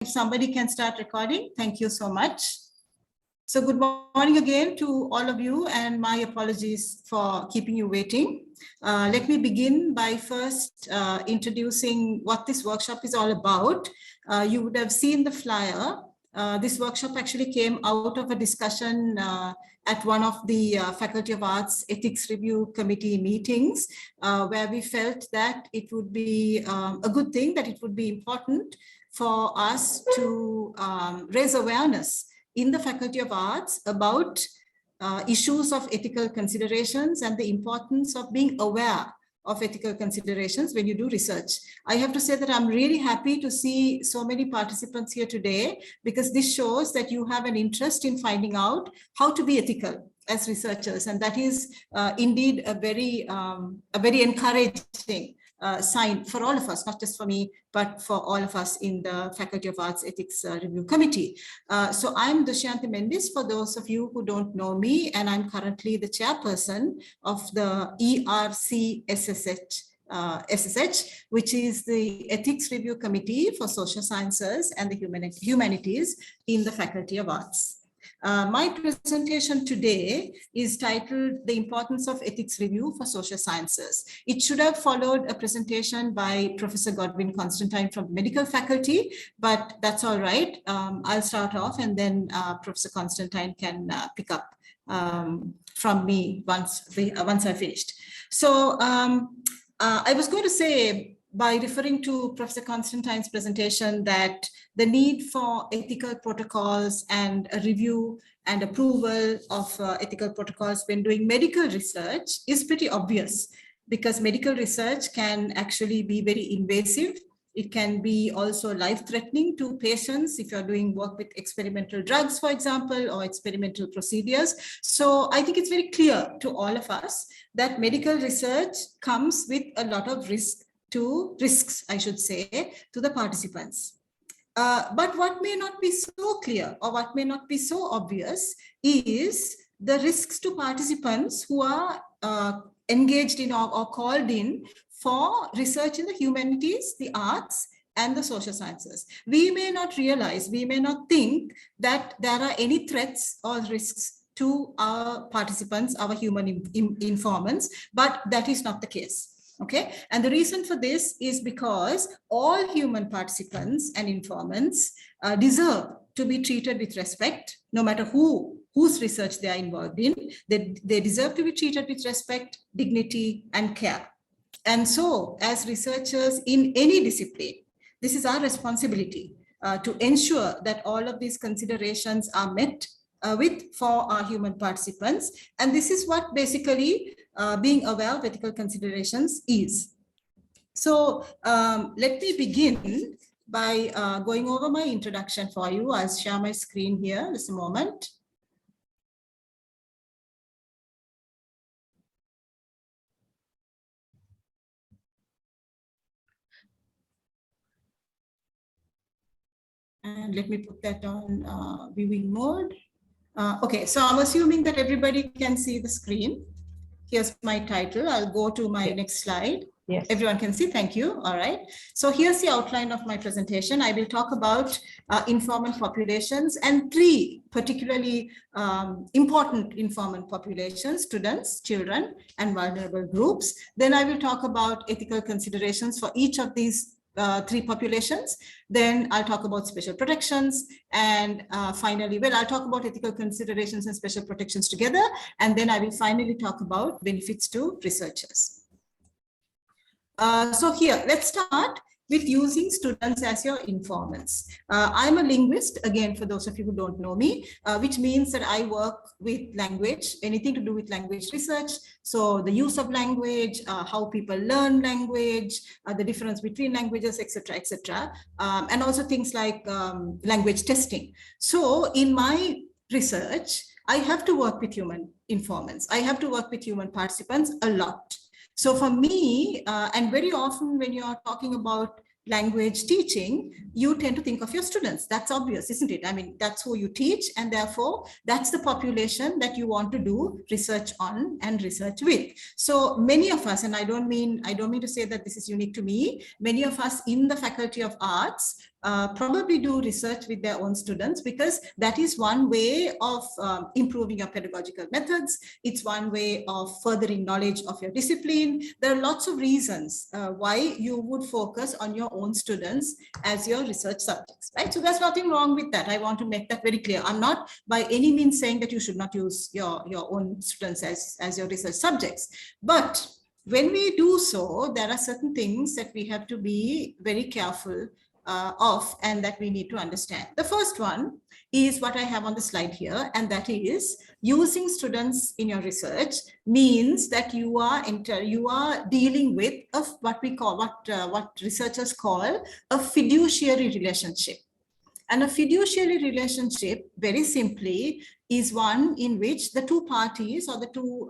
If somebody can start recording, thank you so much. So good morning again to all of you, and my apologies for keeping you waiting. Let me begin by first introducing what this workshop is all about. You would have seen the flyer. This workshop actually came out of a discussion at one of the Faculty of Arts Ethics Review Committee meetings, where we felt that it would be a good thing, that it would be important for us to raise awareness in the Faculty of Arts about issues of ethical considerations and the importance of being aware of ethical considerations when you do research. I have to say that I'm really happy to see so many participants here today, because this shows that you have an interest in finding out how to be ethical as researchers, and that is indeed a very encouraging sign for all of us, not just for me, but for all of us in the Faculty of Arts Ethics Review Committee. So I'm Dushyanthi Mendis, for those of you who don't know me, and I'm currently the chairperson of the ERC SSH, which is the Ethics Review Committee for Social Sciences and the Humanities in the Faculty of Arts. My presentation today is titled The Importance of Ethics Review for Social Sciences. It should have followed a presentation by Professor Godwin Constantine from the medical faculty, but that's all right. I'll start off, and then Professor Constantine can pick up from me once I've finished. So I was going to say, by referring to Professor Constantine's presentation, that the need for ethical protocols and a review and approval of ethical protocols when doing medical research is pretty obvious, because medical research can actually be very invasive. It can be also life-threatening to patients if you're doing work with experimental drugs, for example, or experimental procedures. So I think it's very clear to all of us that medical research comes with a lot of risks, to the participants. But what may not be so clear, or what may not be so obvious, is the risks to participants who are engaged in or called in for research in the humanities, the arts, and the social sciences. We may not realize, we may not think that there are any threats or risks to our participants, our human informants, but that is not the case. Okay, and the reason for this is because all human participants and informants deserve to be treated with respect, no matter whose research they are involved in. They deserve to be treated with respect, dignity, and care. And so, as researchers in any discipline, this is our responsibility to ensure that all of these considerations are met for our human participants. And this is what basically being aware of ethical considerations is. So let me begin by going over my introduction for you. I'll share my screen here, just a moment. And let me put that on viewing mode. Okay, so I'm assuming that everybody can see the screen. Here's my title. I'll go to my next slide. Yes. Everyone can see, thank you. All right. So here's the outline of my presentation. I will talk about informant populations and three particularly important informant populations: students, children, and vulnerable groups. Then I will talk about ethical considerations for each of these three populations. Then I'll talk about special protections, and finally, well, I'll talk about ethical considerations and special protections together, and then I will finally talk about benefits to researchers. So here, let's start with using students as your informants. I'm a linguist, again, for those of you who don't know me, which means that I work with language, anything to do with language research. So the use of language, how people learn language, the difference between languages, etc., etc., and also things like language testing. So in my research, I have to work with human informants. I have to work with human participants a lot. So for me, and very often when you're talking about language teaching, you tend to think of your students. That's obvious, isn't it? I mean, that's who you teach, and therefore that's the population that you want to do research on and research with. So many of us, and I don't mean to say that this is unique to me, many of us in the Faculty of Arts probably do research with their own students, because that is one way of improving your pedagogical methods. It's one way of furthering knowledge of your discipline. There are lots of reasons why you would focus on your own students as your research subjects, right? So there's nothing wrong with that. I want to make that very clear. I'm not by any means saying that you should not use your own students as your research subjects. But when we do so, there are certain things that we have to be very careful of and that we need to understand. The first one is what I have on the slide here, and that is using students in your research means that you are dealing with what we call, what researchers call a fiduciary relationship. And a fiduciary relationship, very simply, is one in which the two parties or the two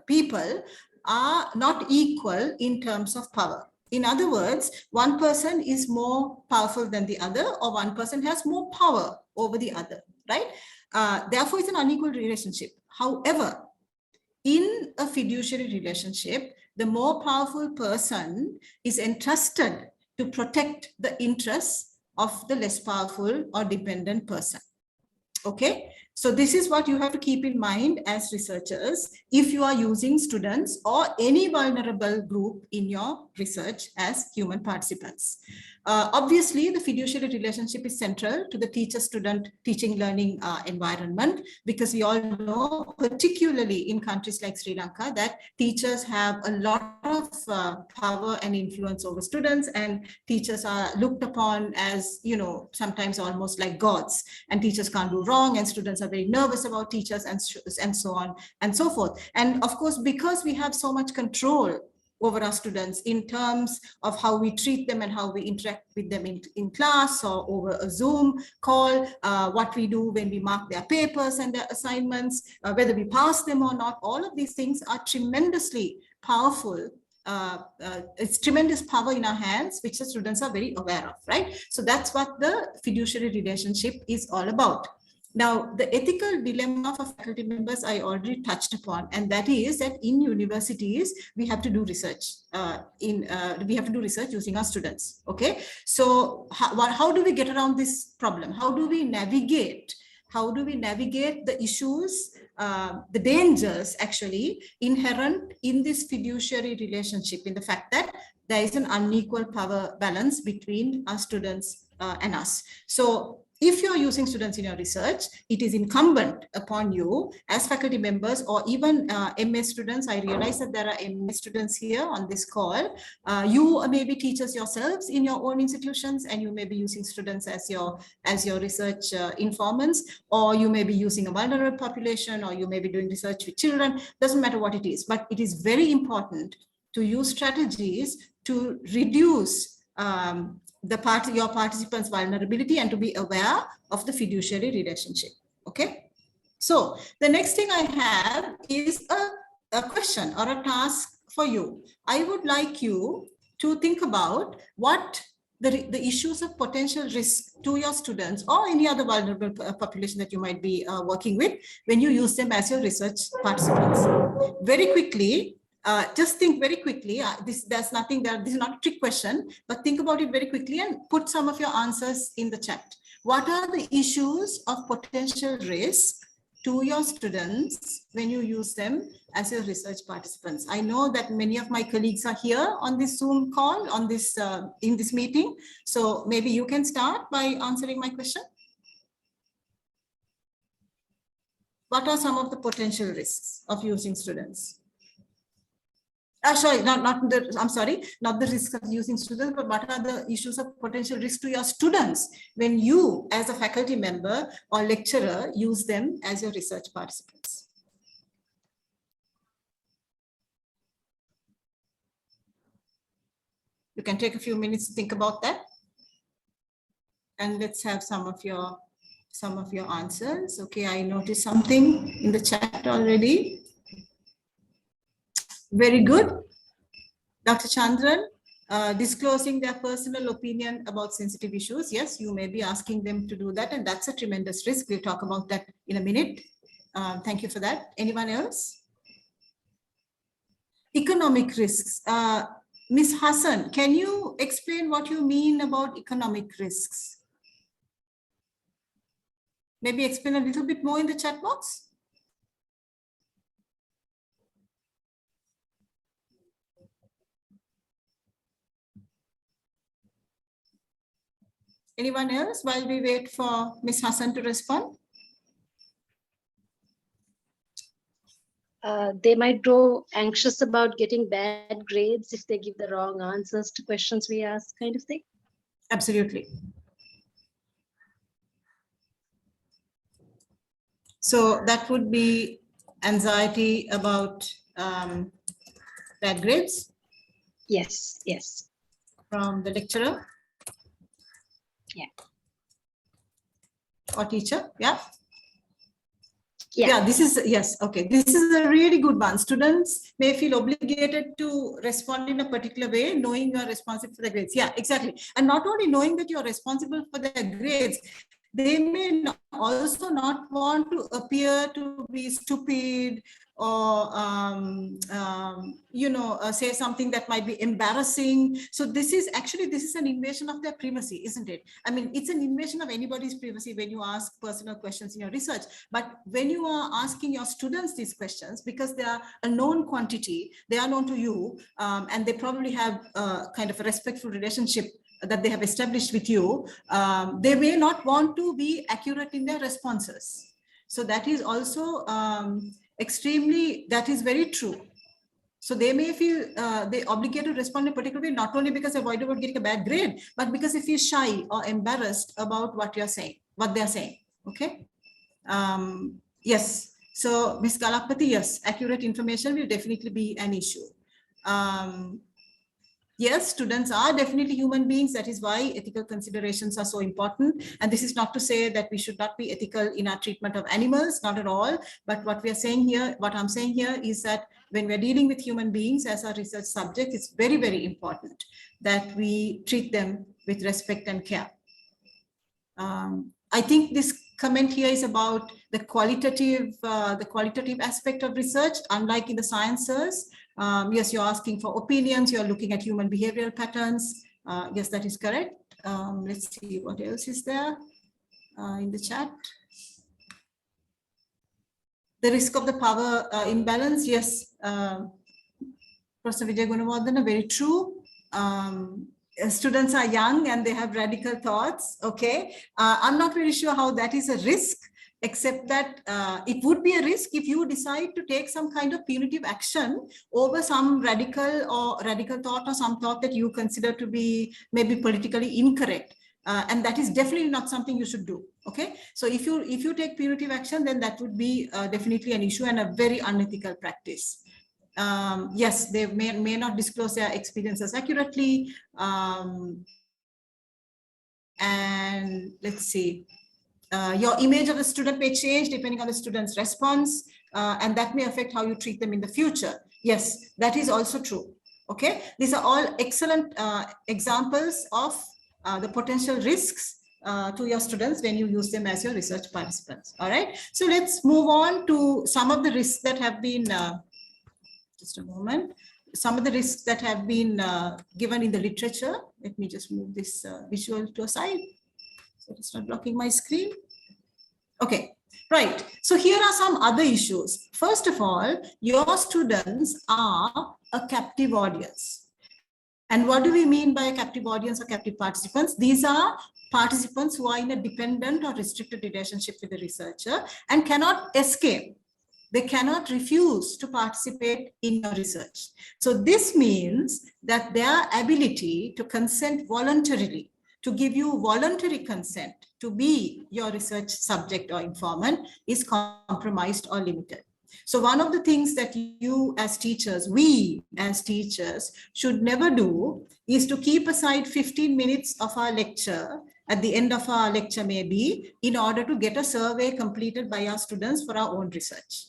people are not equal in terms of power. In other words, one person is more powerful than the other, or one person has more power over the other, right? Therefore, it's an unequal relationship. However, in a fiduciary relationship, the more powerful person is entrusted to protect the interests of the less powerful or dependent person. Okay, so this is what you have to keep in mind as researchers if you are using students or any vulnerable group in your research as human participants. Obviously, the fiduciary relationship is central to the teacher-student teaching-learning environment, because we all know, particularly in countries like Sri Lanka, that teachers have a lot of power and influence over students, and teachers are looked upon as, you know, sometimes almost like gods, and teachers can't do wrong, and students are very nervous about teachers, and so on and so forth. And of course, because we have so much control over our students in terms of how we treat them and how we interact with them in class or over a Zoom call, what we do when we mark their papers and their assignments, whether we pass them or not, all of these things are tremendously powerful. It's tremendous power in our hands, which the students are very aware of, right? So that's what the fiduciary relationship is all about. Now, the ethical dilemma for faculty members I already touched upon, and that is that in universities, we have to do research. We have to do research using our students, okay? So how do we get around this problem? How do we navigate the issues, the dangers actually inherent in this fiduciary relationship, in the fact that there is an unequal power balance between our students and us. So if you're using students in your research, it is incumbent upon you as faculty members or even MA students. I realize that there are MA students here on this call. You may be teachers yourselves in your own institutions, and you may be using students as your research informants, or you may be using a vulnerable population, or you may be doing research with children. Doesn't matter what it is, but it is very important to use strategies to reduce your participants' vulnerability and to be aware of the fiduciary relationship. Okay, so the next thing I have is a question or a task for you. I would like you to think about what the issues of potential risk to your students or any other vulnerable population that you might be working with when you use them as your research participants. Very quickly, just think very quickly. This is not a trick question, but think about it very quickly and put some of your answers in the chat. What are the issues of potential risk to your students when you use them as your research participants? I know that many of my colleagues are here on this Zoom call, on this in this meeting. So maybe you can start by answering my question. What are some of the potential risks of using students? Sorry, not the risk of using students, but what are the issues of potential risk to your students when you, as a faculty member or lecturer, use them as your research participants? You can take a few minutes to think about that. And let's have some of your answers. Okay, I noticed something in the chat already. Very good. Dr. Chandran, disclosing their personal opinion about sensitive issues. Yes, you may be asking them to do that, and that's a tremendous risk. We'll talk about that in a minute. Thank you for that. Anyone else? Economic risks. Ms. Hassan, can you explain what you mean about economic risks? Maybe explain a little bit more in the chat box. Anyone else while we wait for Ms. Hassan to respond? They might grow anxious about getting bad grades if they give the wrong answers to questions we ask, kind of thing. Absolutely. So that would be anxiety about bad grades? Yes, yes. From the lecturer? Yeah. Or teacher? Yeah. Yeah, this is, yes, okay. This is a really good one. Students may feel obligated to respond in a particular way, knowing you are responsible for the grades. Yeah, exactly. And not only knowing that you are responsible for their grades, they may also not want to appear to be stupid or, say something that might be embarrassing. So this is an invasion of their privacy, isn't it? I mean, it's an invasion of anybody's privacy when you ask personal questions in your research. But when you are asking your students these questions, because they are a known quantity, they are known to you, and they probably have kind of a respectful relationship that they have established with you, they may not want to be accurate in their responses. So that is also that is very true. So they may feel they obligated to respond in a particular way, not only because they're worried about getting a bad grade, but because they feel shy or embarrassed about what they're saying. Okay. Yes. So Ms. Galapati, yes, accurate information will definitely be an issue. Yes, students are definitely human beings. That is why ethical considerations are so important. And this is not to say that we should not be ethical in our treatment of animals, not at all. But what I'm saying here is that when we're dealing with human beings as our research subject, it's very, very important that we treat them with respect and care. I think this comment here is about the qualitative aspect of research, unlike in the sciences. Yes, you're asking for opinions, you're looking at human behavioral patterns. Yes, that is correct. Let's see what else is there in the chat. The risk of the power imbalance, yes, Professor Vijay Gunawardana, very true. Students are young and they have radical thoughts. Okay, I'm not very sure how that is a risk, except that it would be a risk if you decide to take some kind of punitive action over some radical thought or some thought that you consider to be maybe politically incorrect. And that is definitely not something you should do. Okay, so if you take punitive action, then that would be definitely an issue and a very unethical practice. Yes, they may not disclose their experiences accurately. And let's see, your image of the student may change depending on the student's response, and that may affect how you treat them in the future. Yes, that is also true. Okay, these are all excellent examples of the potential risks to your students when you use them as your research participants. All right, so let's move on to some of the risks that have been just a moment. Some of the risks that have been given in the literature. Let me just move this visual to a side so it's not blocking my screen. Okay, right. So here are some other issues. First of all, your students are a captive audience. And what do we mean by a captive audience or captive participants? These are participants who are in a dependent or restricted relationship with the researcher and cannot escape. They cannot refuse to participate in your research. So this means that their ability to consent voluntarily, to give you voluntary consent to be your research subject or informant is compromised or limited. So one of the things that you as teachers, we as teachers should never do is to keep aside 15 minutes of our lecture at the end of our lecture maybe in order to get a survey completed by our students for our own research.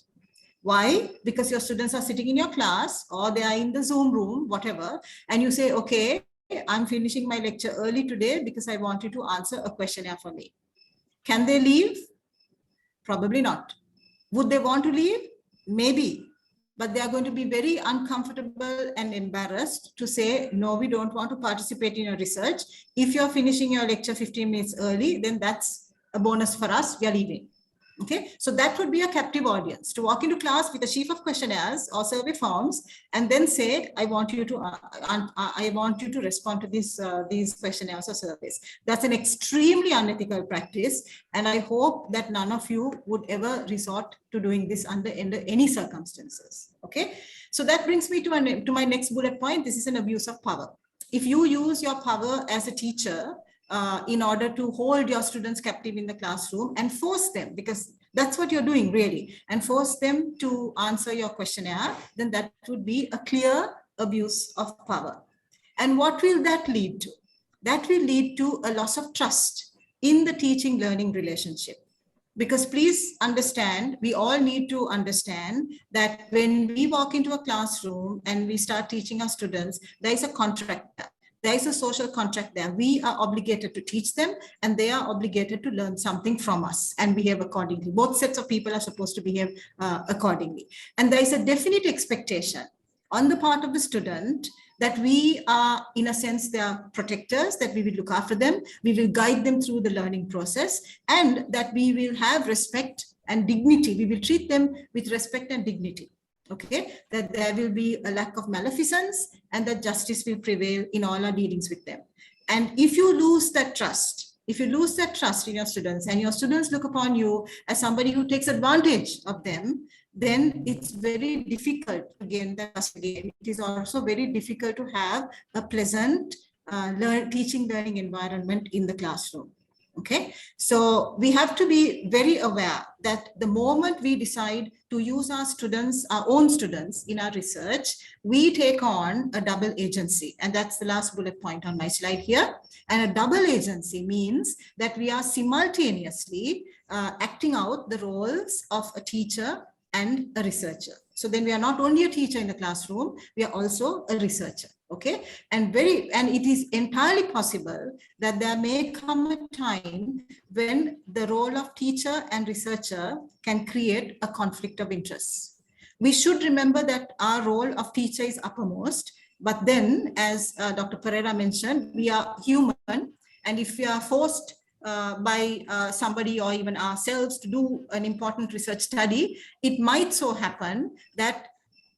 Why? Because your students are sitting in your class or they are in the Zoom room, whatever, and you say, okay, I'm finishing my lecture early today because I want you to answer a questionnaire for me. Can they leave? Probably not. Would they want to leave? Maybe. but they are going to be very uncomfortable and embarrassed to say, no, we don't want to participate in your research. If you're finishing your lecture 15 minutes early, then that's a bonus for us, we are leaving. Okay, so that would be a captive audience to walk into class with a sheaf of questionnaires or survey forms and then say, I want you to respond to these questionnaires or surveys. That's an extremely unethical practice, and I hope that none of you would ever resort to doing this under any circumstances. Okay, so that brings me to my next bullet point. This is an abuse of power. If you use your power as a teacher in order to hold your students captive in the classroom and force them, because that's what you're doing really, and force them to answer your questionnaire, then that would be a clear abuse of power. And what will that lead to? That will lead to a loss of trust in the teaching-learning relationship. Because please understand, we all need to understand that when we walk into a classroom and we start teaching our students, there is a contract. There is a social contract there. We are obligated to teach them and they are obligated to learn something from us and behave accordingly. Both sets of people are supposed to behave accordingly. And there is a definite expectation on the part of the student that we are, in a sense, their protectors, that we will look after them, we will guide them through the learning process, and that we will have respect and dignity. We will treat them with respect and dignity. Okay, that there will be a lack of maleficence and that justice will prevail in all our dealings with them. And if you lose that trust, in your students and your students look upon you as somebody who takes advantage of them, then it's very difficult to gain that trust again. It is also very difficult to have a pleasant teaching learning environment in the classroom. Okay, so we have to be very aware that the moment we decide to use our students, our own students in our research, we take on a double agency. And that's the last bullet point on my slide here. And a double agency means that we are simultaneously acting out the roles of a teacher and a researcher. So then we are not only a teacher in the classroom, we are also a researcher. Okay, and it is entirely possible that there may come a time when the role of teacher and researcher can create a conflict of interest. We should remember that our role of teacher is uppermost, but then, as Dr. Perera mentioned, we are human, and if we are forced by somebody or even ourselves to do an important research study, it might so happen that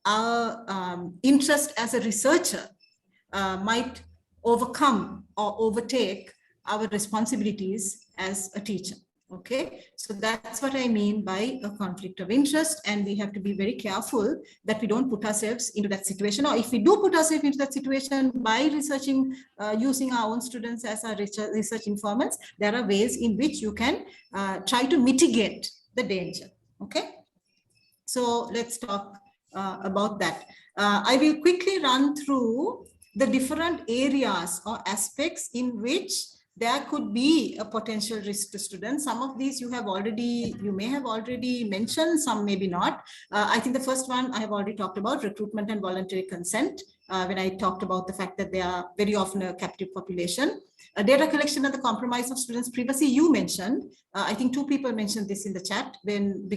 our interest as a researcher might overcome or overtake our responsibilities as a teacher. Okay, so that's what I mean by a conflict of interest, and we have to be very careful that we don't put ourselves into that situation, or if we do put ourselves into that situation by researching, using our own students as our research informants, there are ways in which you can try to mitigate the danger. Okay, so let's talk about that. I will quickly run through the different areas or aspects in which there could be a potential risk to students. Some of these you may have already mentioned, some maybe not. I think the first one I have already talked about, recruitment and voluntary consent, when I talked about the fact that they are very often a captive population. Data collection and the compromise of students' privacy, you mentioned. I think 2 people mentioned this in the chat. When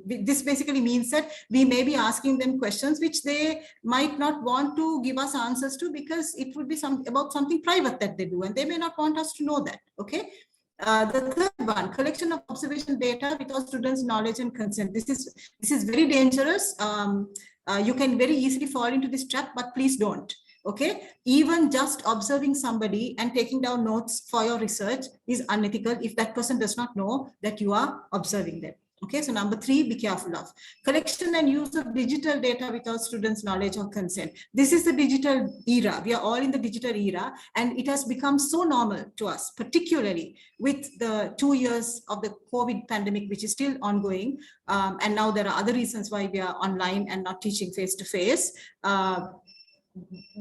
this basically means that we may be asking them questions which they might not want to give us answers to because it would be about something private that they do, and they may not want us to know that. Okay. The third one, collection of observation data without students' knowledge and consent. This is very dangerous. You can very easily fall into this trap, but please don't. Okay, even just observing somebody and taking down notes for your research is unethical if that person does not know that you are observing them. Okay, so number 3, be careful of collection and use of digital data without students' knowledge or consent. This is the digital era. We are all in the digital era, and it has become so normal to us, particularly with the 2 years of the COVID pandemic, which is still ongoing. And now there are other reasons why we are online and not teaching face-to-face.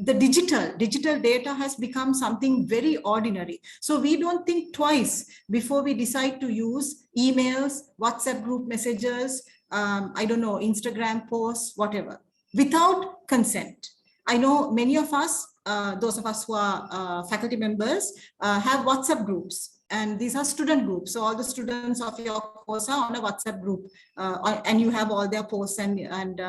The digital data has become something very ordinary. So we don't think twice before we decide to use emails, WhatsApp group messages, I don't know, Instagram posts, whatever, without consent. I know many of us, those of us who are faculty members, have WhatsApp groups. And these are student groups. So all the students of your course are on a WhatsApp group, and you have all their posts and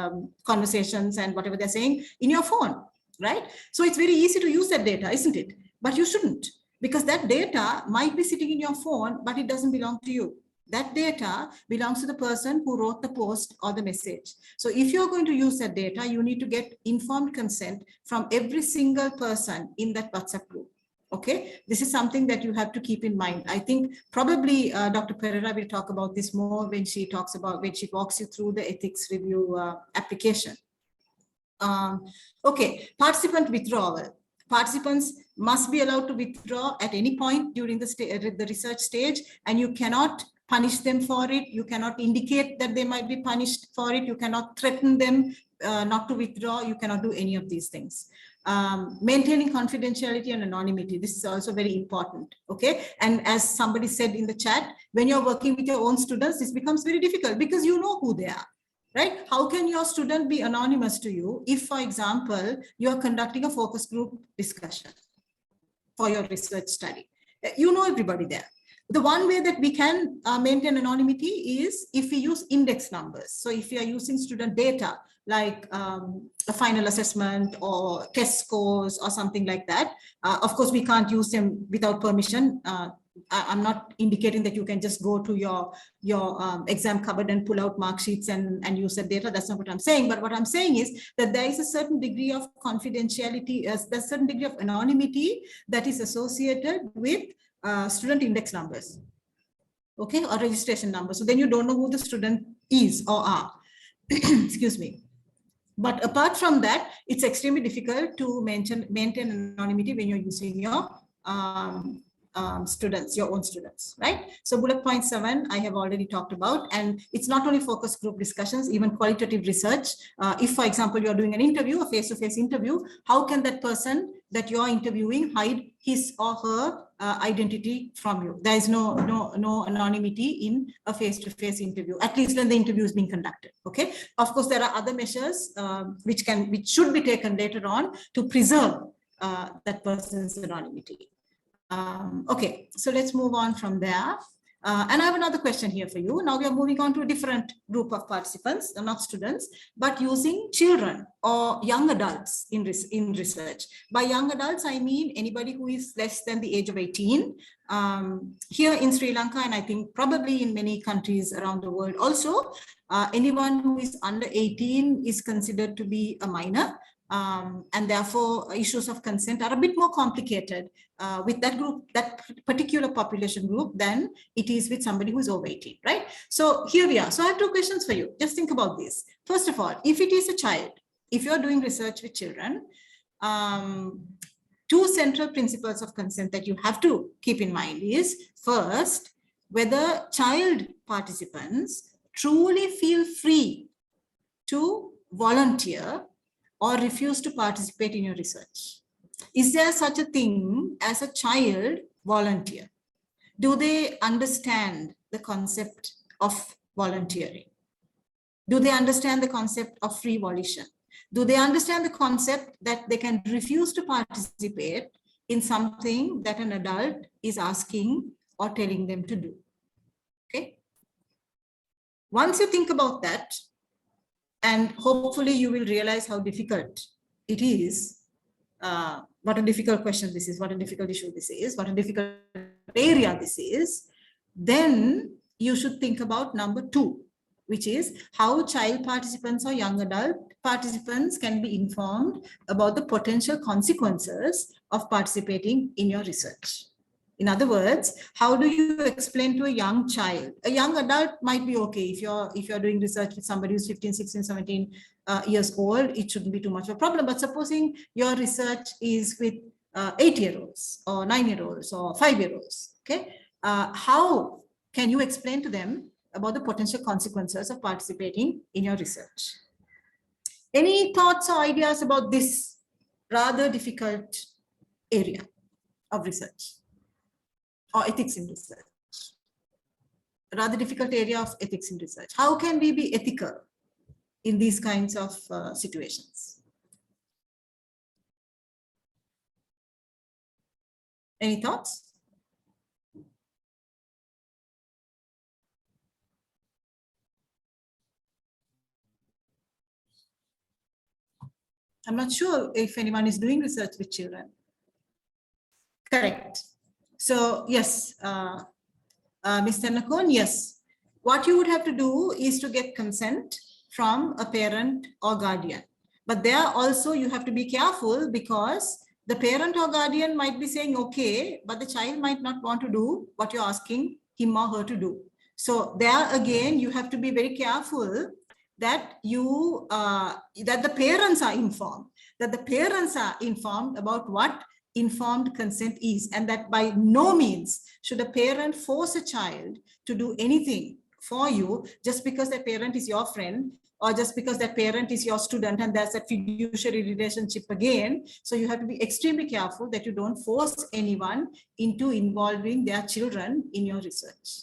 conversations and whatever they're saying in your phone, right? So it's very easy to use that data, isn't it? But you shouldn't, because that data might be sitting in your phone, but it doesn't belong to you. That data belongs to the person who wrote the post or the message. So if you're going to use that data, you need to get informed consent from every single person in that WhatsApp group. Okay, this is something that you have to keep in mind. I think probably Dr. Perera will talk about this more when she walks you through the ethics review application. Okay, participant withdrawal. Participants must be allowed to withdraw at any point during the research stage, and you cannot punish them for it. You cannot indicate that they might be punished for it. You cannot threaten them not to withdraw. You cannot do any of these things. Maintaining confidentiality and anonymity. This is also very important. Okay. And as somebody said in the chat, when you're working with your own students, this becomes very difficult because you know who they are, right? How can your student be anonymous to you if, for example, you are conducting a focus group discussion for your research study? You know everybody there. The one way that we can maintain anonymity is if we use index numbers. So if you are using student data, like a final assessment or test scores or something like that, of course, we can't use them without permission. I'm not indicating that you can just go to your exam cupboard and pull out mark sheets and use that data. That's not what I'm saying. But what I'm saying is that there is a certain degree of confidentiality, there's a certain degree of anonymity that is associated with student index numbers, okay, or registration numbers. So then you don't know who the student is or are. Excuse me. But apart from that, it's extremely difficult to maintain anonymity when you're using your students, your own students, right? So bullet point 7, I have already talked about, and it's not only focus group discussions, even qualitative research. If, for example, you're doing an interview, a face-to-face interview, how can that person that you're interviewing hide his or her identity from you? There is no anonymity in a face-to-face interview, at least when the interview is being conducted. Okay. Of course, there are other measures which should be taken later on to preserve that person's anonymity. Okay, so let's move on from there. And I have another question here for you. Now we are moving on to a different group of participants, not students, but using children or young adults in research. By young adults, I mean anybody who is less than the age of 18. Here in Sri Lanka, and I think probably in many countries around the world also, anyone who is under 18 is considered to be a minor. And therefore, issues of consent are a bit more complicated with that group, that particular population group, than it is with somebody who is over 18, right? So here we are. So I have 2 questions for you. Just think about this. First of all, if it is a child, if you're doing research with children, 2 central principles of consent that you have to keep in mind is, first, whether child participants truly feel free to volunteer or refuse to participate in your research. Is there such a thing as a child volunteer? Do they understand the concept of volunteering? Do they understand the concept of free volition? Do they understand the concept that they can refuse to participate in something that an adult is asking or telling them to do? Okay. Once you think about that, and hopefully you will realize how difficult it is, what a difficult question this is, what a difficult issue this is, what a difficult area this is, then you should think about number 2, which is how child participants or young adult participants can be informed about the potential consequences of participating in your research. In other words, how do you explain to a young child? A young adult might be okay if you're doing research with somebody who's 15, 16, 17 years old, it shouldn't be too much of a problem. But supposing your research is with 8-year-olds or 9-year-olds or 5-year-olds, okay? How can you explain to them about the potential consequences of participating in your research? Any thoughts or ideas about this rather difficult area of research? Or ethics in research, a rather difficult area of ethics in research. How can we be ethical in these kinds of situations? Any thoughts? I'm not sure if anyone is doing research with children. Correct. So yes, Mr. Nakon, yes. What you would have to do is to get consent from a parent or guardian. But there also you have to be careful, because the parent or guardian might be saying, okay, but the child might not want to do what you're asking him or her to do. So there again, you have to be very careful that you that the parents are informed, about what informed consent is, and that by no means should a parent force a child to do anything for you just because that parent is your friend, or just because that parent is your student, and there's a fiduciary relationship again. So you have to be extremely careful that you don't force anyone into involving their children in your research.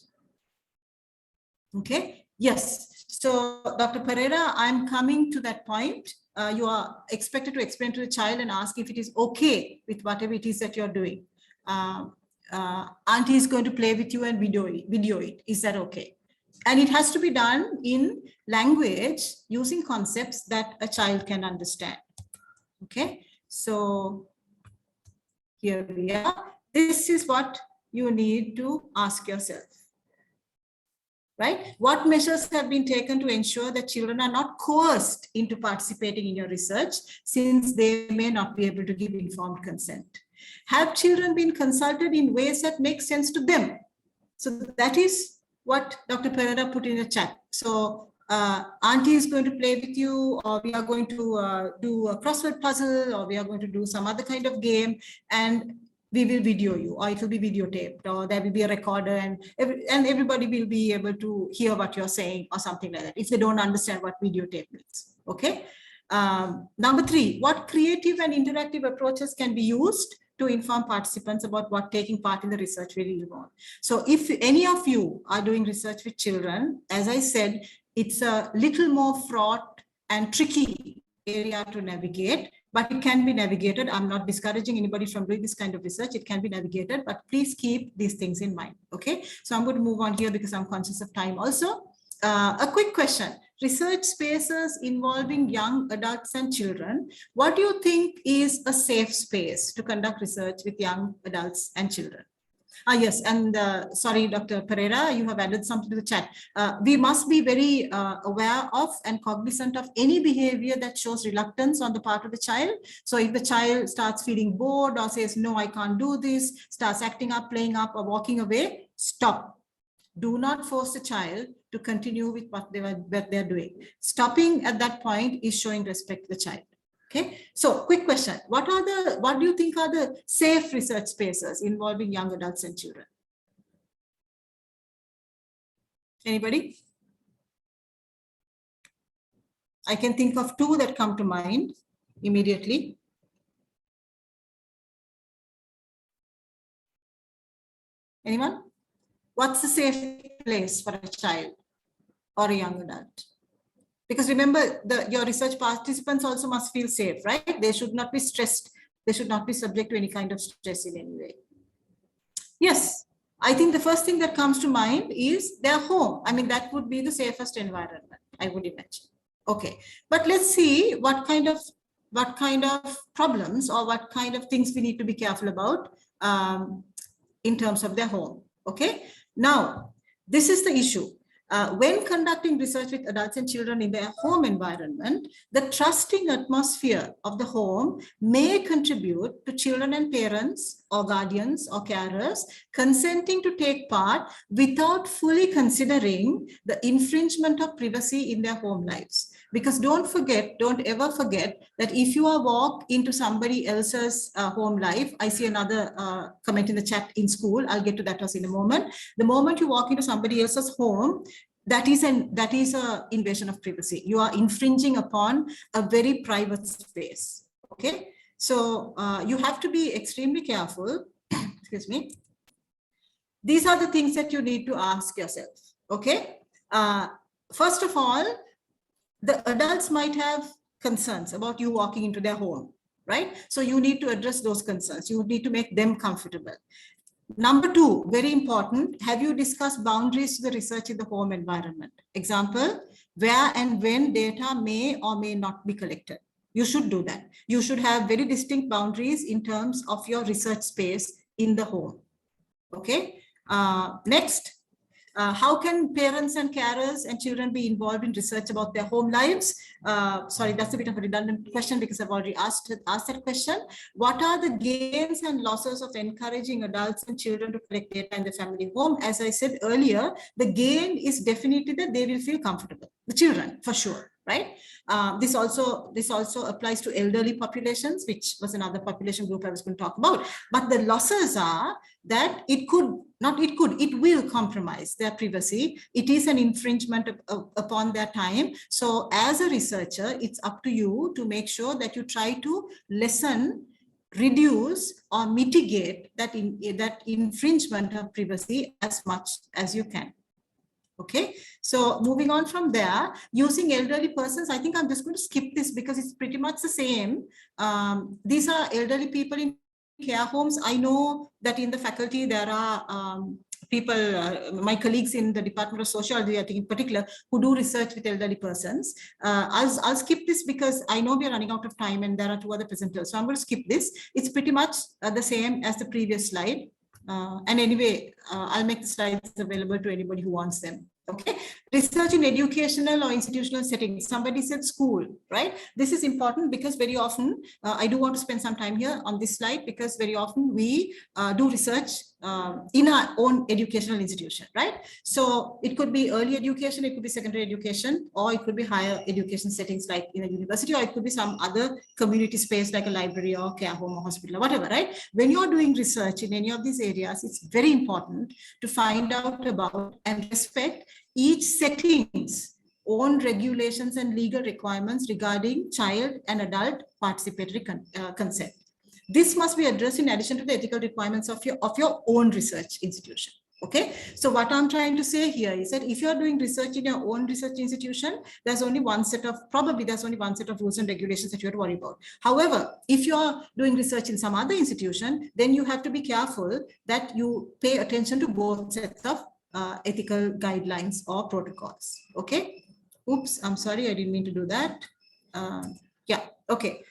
Okay, yes. So Dr. Perera, I'm coming to that point. You are expected to explain to the child and ask if it is okay with whatever it is that you're doing. Auntie is going to play with you and video it. Is that okay? And it has to be done in language using concepts that a child can understand. Okay, so here we are. This is what you need to ask yourself. Right? What measures have been taken to ensure that children are not coerced into participating in your research, since they may not be able to give informed consent? Have children been consulted in ways that make sense to them? So that is what Dr. Perera put in the chat. So auntie is going to play with you, or we are going to do a crossword puzzle, or we are going to do some other kind of game, and we will video you, or it will be videotaped, or there will be a recorder, and everybody will be able to hear what you're saying, or something like that, if they don't understand what videotape means. Okay. Number 3, what creative and interactive approaches can be used to inform participants about what taking part in the research will involve? So if any of you are doing research with children, as I said, it's a little more fraught and tricky area to navigate, but it can be navigated. I'm not discouraging anybody from doing this kind of research. It can be navigated, but please keep these things in mind. Okay, so I'm going to move on here because I'm conscious of time also. A quick question. Research spaces involving young adults and children. What do you think is a safe space to conduct research with young adults and children? Yes, and sorry, Dr. Perera, you have added something to the chat. We must be very aware of and cognizant of any behavior that shows reluctance on the part of the child. So if the child starts feeling bored or says, no, I can't do this, starts acting up, playing up, or walking away, stop. Do not force the child to continue with what they're doing. Stopping at that point is showing respect to the child. Okay, so quick question. What do you think are the safe research spaces involving young adults and children? Anybody? I can think of 2 that come to mind immediately. Anyone? What's a safe place for a child or a young adult? Because remember, your research participants also must feel safe, right? They should not be stressed. They should not be subject to any kind of stress in any way. Yes, I think the first thing that comes to mind is their home. I mean, that would be the safest environment, I would imagine. Okay, but let's see what kind of problems or what kind of things we need to be careful about in terms of their home. Okay, now this is the issue. When conducting research with adults and children in their home environment, the trusting atmosphere of the home may contribute to children and parents or guardians or carers consenting to take part without fully considering the infringement of privacy in their home lives. Because don't ever forget that if you walk into somebody else's home life, I see another comment in the chat in school, I'll get to that in a moment. The moment you walk into somebody else's home, that is an invasion of privacy. You are infringing upon a very private space. Okay, so you have to be extremely careful. Excuse me. These are the things that you need to ask yourself. Okay, first of all, the adults might have concerns about you walking into their home, right? So you need to address those concerns. You need to make them comfortable. Number 2, very important, have you discussed boundaries to the research in the home environment? Example, where and when data may or may not be collected. You should do that. You should have very distinct boundaries in terms of your research space in the home. Okay. Next. How can parents and carers and children be involved in research about their home lives? Sorry, that's a bit of a redundant question because I've already asked that question. What are the gains and losses of encouraging adults and children to collect data in the family home? As I said earlier, the gain is definitely that they will feel comfortable. The children, for sure, right? This also applies to elderly populations, which was another population group I was going to talk about. But the losses are that it will compromise their privacy. It is an infringement upon their time. So as a researcher, it's up to you to make sure that you try to lessen, reduce, or mitigate that infringement of privacy as much as you can. Okay, so moving on from there, using elderly persons, I think I'm just going to skip this because it's pretty much the same. These are elderly people in care homes. I know that in the faculty there are people, my colleagues in the Department of Sociology, I think in particular, who do research with elderly persons. I'll skip this because I know we are running out of time and there are two other presenters. So I'm going to skip this. It's pretty much the same as the previous slide. And anyway, I'll make the slides available to anybody who wants them. Okay, research in educational or institutional settings. Somebody said school, right? This is important because very often, I do want to spend some time here on this slide because very often we do research in our own educational institution, right? So it could be early education, it could be secondary education, or it could be higher education settings like in a university, or it could be some other community space like a library or care home or hospital or whatever, right? When you're doing research in any of these areas, it's very important to find out about and respect each setting's own regulations and legal requirements regarding child and adult participatory consent. This must be addressed in addition to the ethical requirements of your own research institution. Okay, so what I'm trying to say here is that if you're doing research in your own research institution, there's only one set of rules and regulations that you have to worry about. However, if you're doing research in some other institution, then you have to be careful that you pay attention to both sets of ethical guidelines or protocols. Okay. Oops, I'm sorry, I didn't mean to do that. Yeah, okay.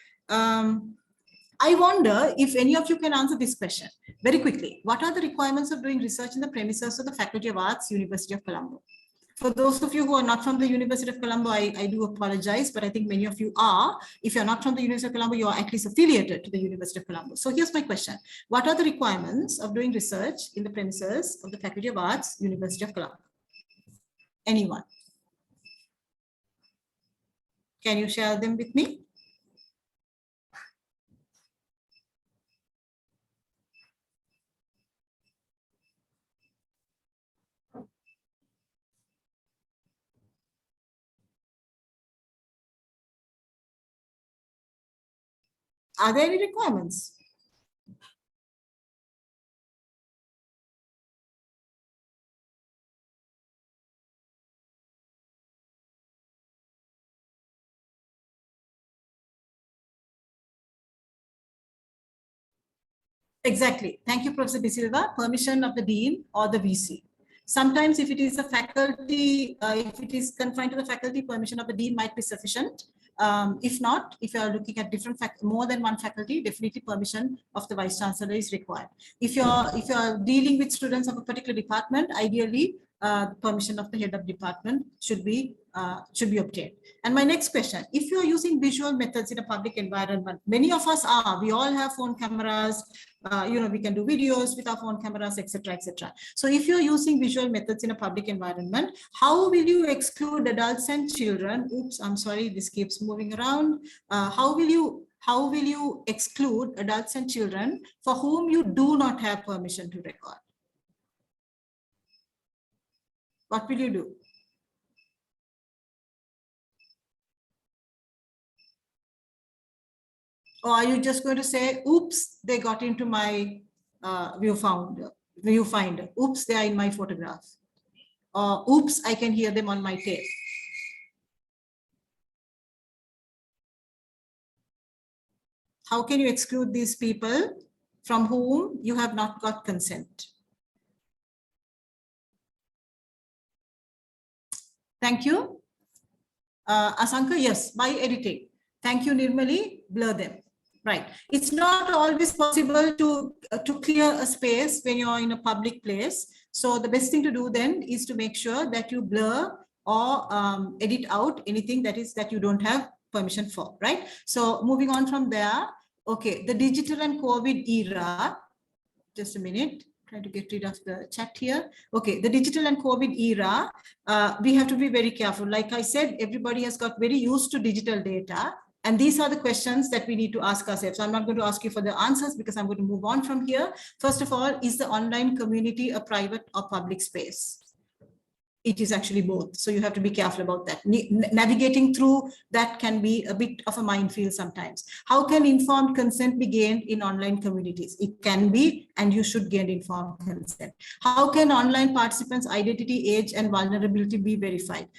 I wonder if any of you can answer this question very quickly. What are the requirements of doing research in the premises of the Faculty of Arts, University of Colombo? For those of you who are not from the University of Colombo, I do apologize, but I think many of you are. If you're not from the University of Colombo, you are at least affiliated to the University of Colombo. So here's my question. What are the requirements of doing research in the premises of the Faculty of Arts, University of Colombo? Anyone? Can you share them with me? Are there any requirements? Exactly. Thank you, Professor De Silva. Permission of the dean or the VC. Sometimes if it is a faculty, if it is confined to the faculty, permission of the dean might be sufficient. If not, if you are looking at more than one faculty, definitely permission of the vice chancellor is required. If you are dealing with students of a particular department, ideally permission of the head of department should be obtained. And my next question: if you are using visual methods in a public environment, many of us are. We all have phone cameras. We can do videos with our phone cameras, etc., etc. So if you're using visual methods in a public environment, how will you exclude adults and children? Oops, I'm sorry, this keeps moving around. How will you exclude adults and children for whom you do not have permission to record? What will you do? Or are you just going to say, oops, they got into my viewfinder. Oops, they are in my photograph. Or oops, I can hear them on my tape. How can you exclude these people from whom you have not got consent? Thank you. Asanka, yes, by editing. Thank you, Nirmali. Blur them. Right. It's not always possible to clear a space when you're in a public place. So the best thing to do then is to make sure that you blur or edit out anything that you don't have permission for, right? So moving on from there, okay, the digital and COVID era, just a minute, trying to get rid of the chat here. Okay, the digital and COVID era, we have to be very careful. Like I said, everybody has got very used to digital data. And these are the questions that we need to ask ourselves. So I'm not going to ask you for the answers because I'm going to move on from here. First of all, is the online community a private or public space? It is actually both. So you have to be careful about that. Navigating through that can be a bit of a minefield sometimes. How can informed consent be gained in online communities? It can be, and you should gain informed consent. How can online participants' identity, age, and vulnerability be verified?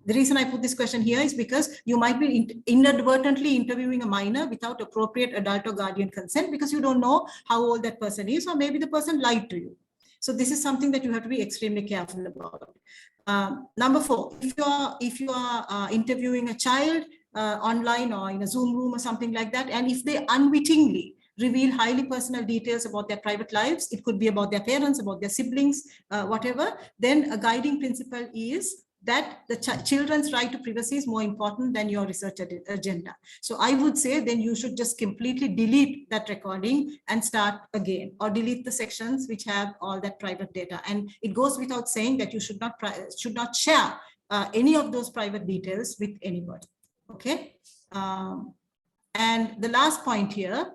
The reason I put this question here is because you might be inadvertently interviewing a minor without appropriate adult or guardian consent because you don't know how old that person is, or maybe the person lied to you. So this is something that you have to be extremely careful about. Number 4, if you are interviewing a child online or in a Zoom room or something like that, and if they unwittingly reveal highly personal details about their private lives, it could be about their parents, about their siblings, whatever, then a guiding principle is that the children's right to privacy is more important than your research agenda. So I would say then you should just completely delete that recording and start again, or delete the sections which have all that private data. And it goes without saying that you should not share any of those private details with anybody. Okay. And the last point here,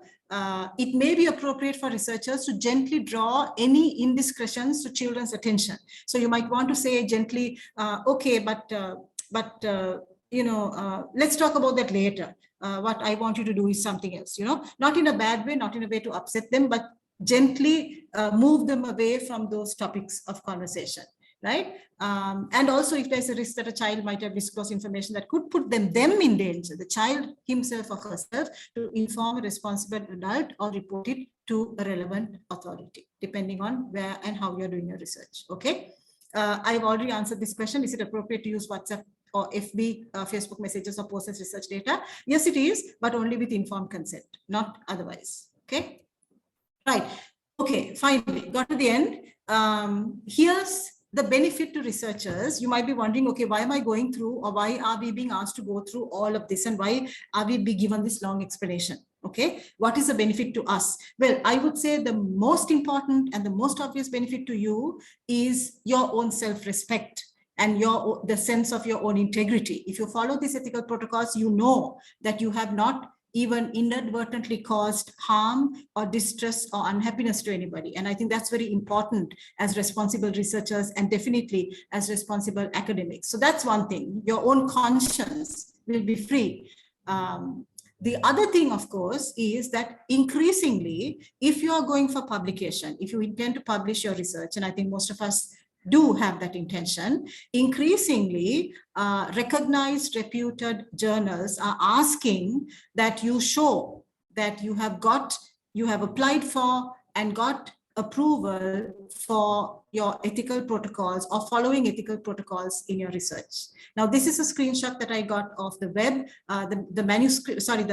it may be appropriate for researchers to gently draw any indiscretions to children's attention. So you might want to say gently, okay, but let's talk about that later. What I want you to do is something else, not in a bad way, not in a way to upset them, but gently move them away from those topics of conversation. Right. And also if there's a risk that a child might have disclosed information that could put them in danger, the child himself or herself, to inform a responsible adult or report it to a relevant authority, depending on where and how you're doing your research. Okay. I've already answered this question. Is it appropriate to use WhatsApp or FB, Facebook messages or post as research data? Yes, it is, but only with informed consent, not otherwise. Okay. Right. Okay. Finally, got to the end. Here's the benefit to researchers. You might be wondering, okay, why am I going through, or why are we being asked to go through all of this, and why are we being given this long explanation? Okay, what is the benefit to us? Well, I would say the most important and the most obvious benefit to you is your own self-respect and the sense of your own integrity. If you follow these ethical protocols, you know that you have not even inadvertently caused harm or distress or unhappiness to anybody. And I think that's very important as responsible researchers, and definitely as responsible academics. So that's one thing. Your own conscience will be free. The other thing, of course, is that increasingly, if you are going for publication, if you intend to publish your research, and I think most of us do have that intention, increasingly recognized, reputed journals are asking that you show that you have applied for and got approval for your ethical protocols or following ethical protocols in your research. Now, this is a screenshot that I got off the web. The manuscript, sorry,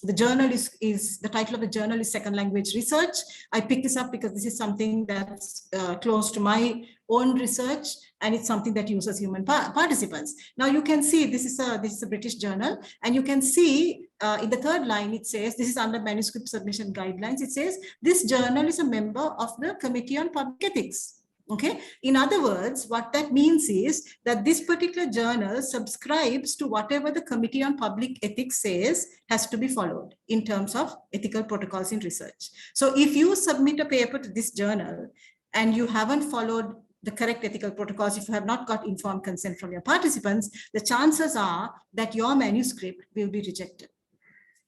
the journal is the title of the journal is Second Language Research. I picked this up because this is something that's close to my own research, and it's something that uses human participants. Now you can see this is a British journal, and you can see in the third line it says, this is under manuscript submission guidelines. It says this journal is a member of the Committee on Public Ethics. Okay. In other words, what that means is that this particular journal subscribes to whatever the Committee on Public Ethics says has to be followed in terms of ethical protocols in research. So if you submit a paper to this journal and you haven't followed the correct ethical protocols, if you have not got informed consent from your participants, the chances are that your manuscript will be rejected.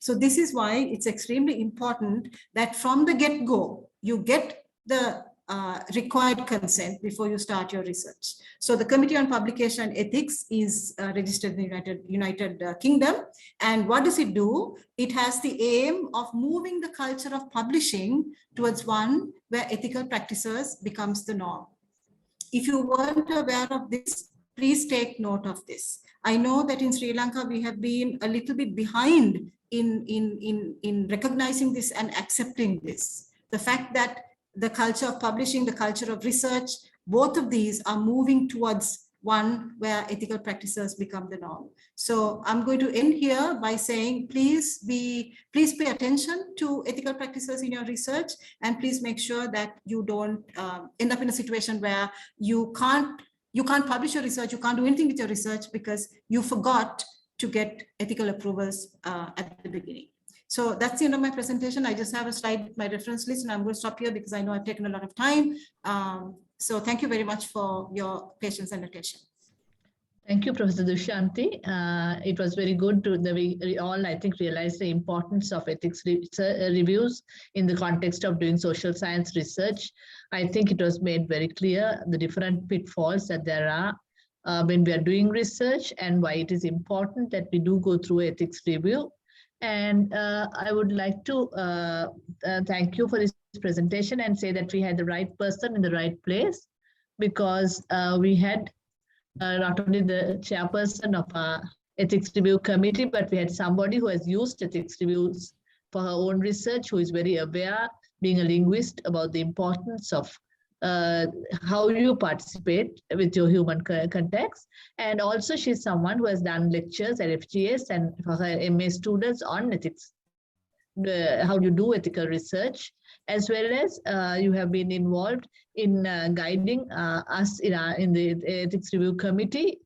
So this is why it's extremely important that from the get-go, you get the required consent before you start your research. So the Committee on Publication Ethics is registered in the United Kingdom. And what does it do? It has the aim of moving the culture of publishing towards one where ethical practices becomes the norm. If you weren't aware of this, please take note of this. I know that in Sri Lanka, we have been a little bit behind in recognizing this and accepting this. The fact that the culture of publishing, the culture of research, both of these are moving towards one where ethical practices become the norm. So I'm going to end here by saying, please pay attention to ethical practices in your research, and please make sure that you don't end up in a situation where you can't publish your research, you can't do anything with your research because you forgot to get ethical approvals at the beginning. So that's the end of my presentation. I just have a slide, my reference list, and I'm going to stop here because I know I've taken a lot of time. So thank you very much for your patience and attention. Thank you, Professor Dushyanthi. It was very good that we all, I think, realized the importance of ethics reviews in the context of doing social science research. I think it was made very clear the different pitfalls that there are when we are doing research, and why it is important that we do go through ethics review. And I would like to thank you for this presentation and say that we had the right person in the right place, because we had not only the chairperson of our ethics review committee, but we had somebody who has used ethics reviews for her own research, who is very aware, being a linguist, about the importance of how you participate with your human context. And also she's someone who has done lectures at FGS and for her MA students on ethics, how you do ethical research, as well as you have been involved in guiding us in the ethics review committee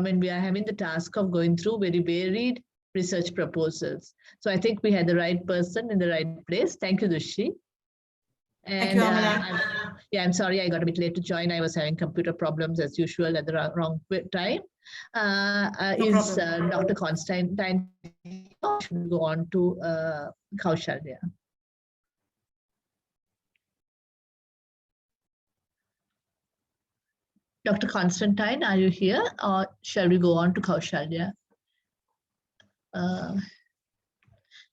when we are having the task of going through very varied research proposals. So I think we had the right person in the right place. Thank you, Dushi. And thank you, Amala. Yeah, I'm sorry I got a bit late to join. I was having computer problems as usual at the wrong time. Is Dr. Constantine should go on to Kaushalya. Dr. Constantine, are you here, or shall we go on to Kaushalya?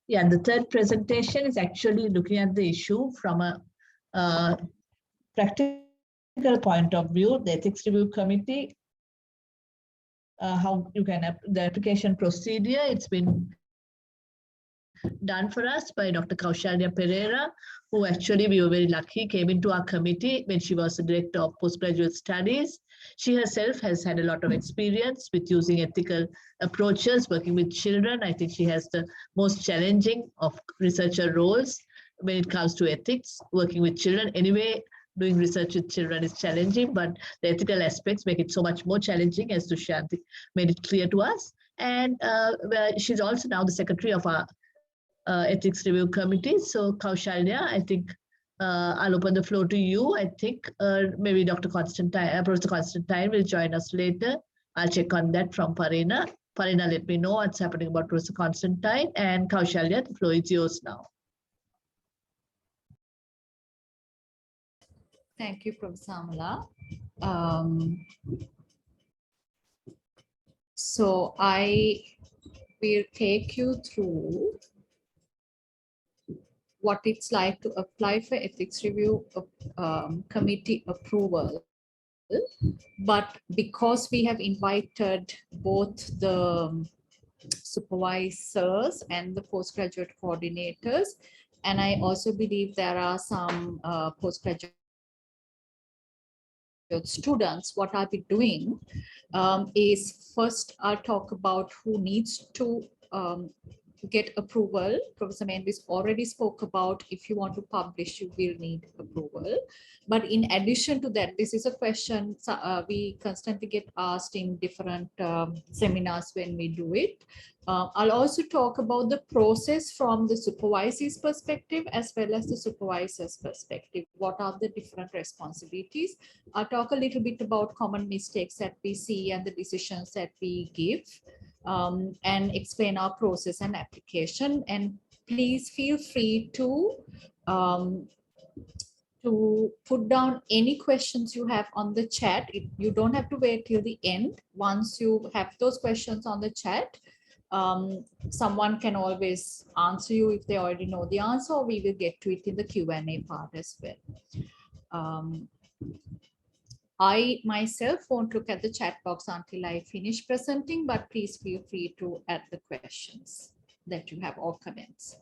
Yeah, the third presentation is actually looking at the issue from a practical point of view, the ethics review committee, how you can, the application procedure. It's been done for us by Dr. Kaushalya Perera, who actually, we were very lucky, came into our committee when she was the director of postgraduate studies. She herself has had a lot of experience with using ethical approaches, working with children. I think she has the most challenging of researcher roles when it comes to ethics, working with children. Anyway, doing research with children is challenging, but the ethical aspects make it so much more challenging, as Dushyanthi made it clear to us. And she's also now the secretary of our ethics review committee. So Kaushalya, I think I'll open the floor to you. I think maybe Dr. Constantine, Professor Constantine will join us later. I'll check on that from Fareena. Fareena, let me know what's happening about Professor Constantine. And Kaushalya, the floor is yours now. Thank you, Professor Amala. So I will take you through what it's like to apply for ethics review committee approval. But because we have invited both the supervisors and the postgraduate coordinators, and I also believe there are some postgraduate students, what I'll be doing is first I'll talk about who needs to get approval. Professor Mendis already spoke about if you want to publish, you will need approval. But in addition to that, this is a question we constantly get asked in different seminars when we do it. I'll also talk about the process from the supervisor's perspective as well as the supervisor's perspective. What are the different responsibilities? I'll talk a little bit about common mistakes that we see and the decisions that we give. And explain our process and application. And please feel free to put down any questions you have on the chat. You don't have to wait till the end. Once you have those questions on the chat, someone can always answer you if they already know the answer, or we will get to it in the Q&A part as well. I myself won't look at the chat box until I finish presenting, but please feel free to add the questions that you have or comments.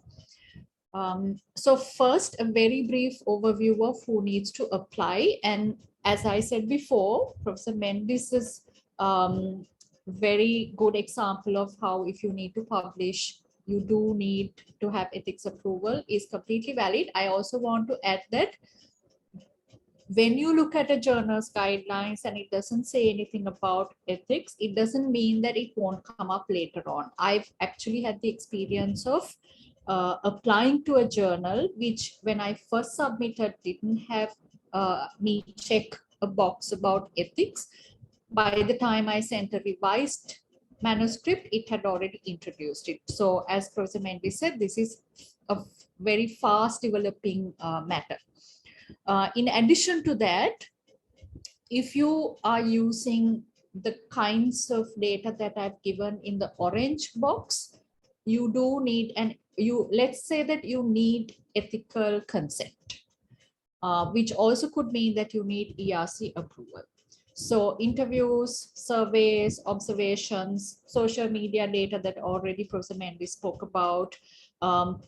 So first, a very brief overview of who needs to apply. And as I said before, Professor Mendis is very good example of how if you need to publish, you do need to have ethics approval is completely valid. I also want to add that when you look at a journal's guidelines and it doesn't say anything about ethics, it doesn't mean that it won't come up later on. I've actually had the experience of applying to a journal, which when I first submitted didn't have me check a box about ethics. By the time I sent a revised manuscript, it had already introduced it. So as Professor Mendis said, this is a very fast developing matter. In addition to that, if you are using the kinds of data that I've given in the orange box, you do need, let's say that you need ethical consent, which also could mean that you need ERC approval. So interviews, surveys, observations, social media data that already Professor Mendis spoke about,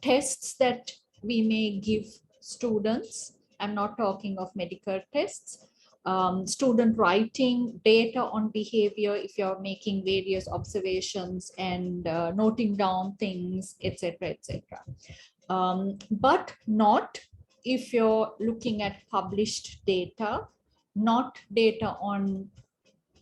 tests that we may give students. I'm not talking of medical tests, student writing, data on behavior, if you're making various observations and noting down things, etc., etc. But not if you're looking at published data, not data on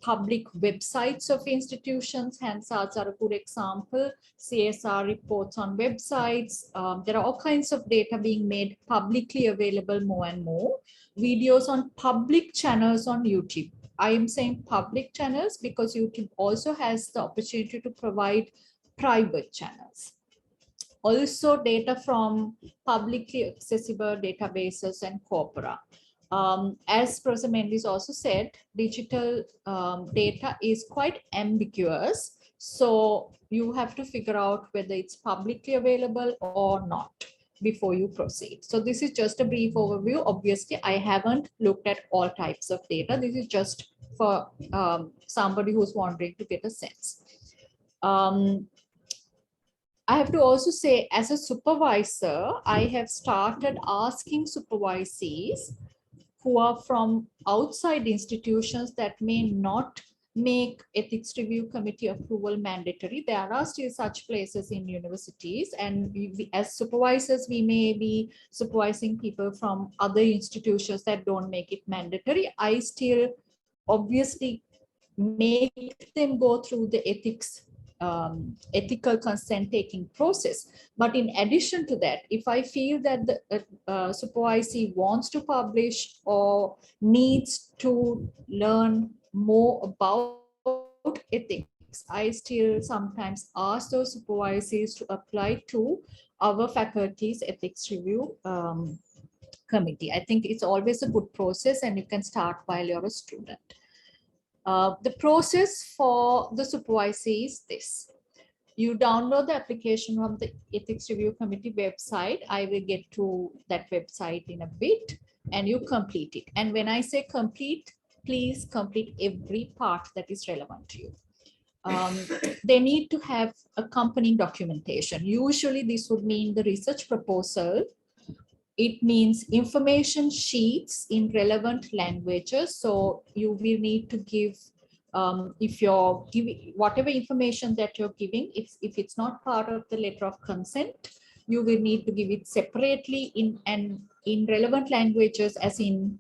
public websites of institutions. Hansards are a good example. CSR reports on websites. There are all kinds of data being made publicly available more and more. Videos on public channels on YouTube. I am saying public channels because YouTube also has the opportunity to provide private channels. Also data from publicly accessible databases and corpora. As Professor Mendis also said, digital data is quite ambiguous. So you have to figure out whether it's publicly available or not before you proceed. So this is just a brief overview. Obviously, I haven't looked at all types of data. This is just for somebody who's wanting to get a sense. I have to also say, as a supervisor, I have started asking supervisees who are from outside institutions that may not make ethics review committee approval mandatory. There are still such places in universities, and as supervisors, we may be supervising people from other institutions that don't make it mandatory. I still obviously make them go through the ethical consent taking process. But in addition to that, if I feel that the supervisee wants to publish or needs to learn more about ethics, I still sometimes ask those supervisees to apply to our faculty's ethics review committee. I think it's always a good process, and you can start while you're a student. The process for the supervisee is this. You download the application from the Ethics Review Committee website. I will get to that website in a bit, and you complete it. And when I say complete, please complete every part that is relevant to you. They need to have accompanying documentation. Usually this would mean the research proposal. It means information sheets in relevant languages. So you will need to give, if you're giving whatever information that you're giving, if it's not part of the letter of consent, you will need to give it separately in relevant languages, as in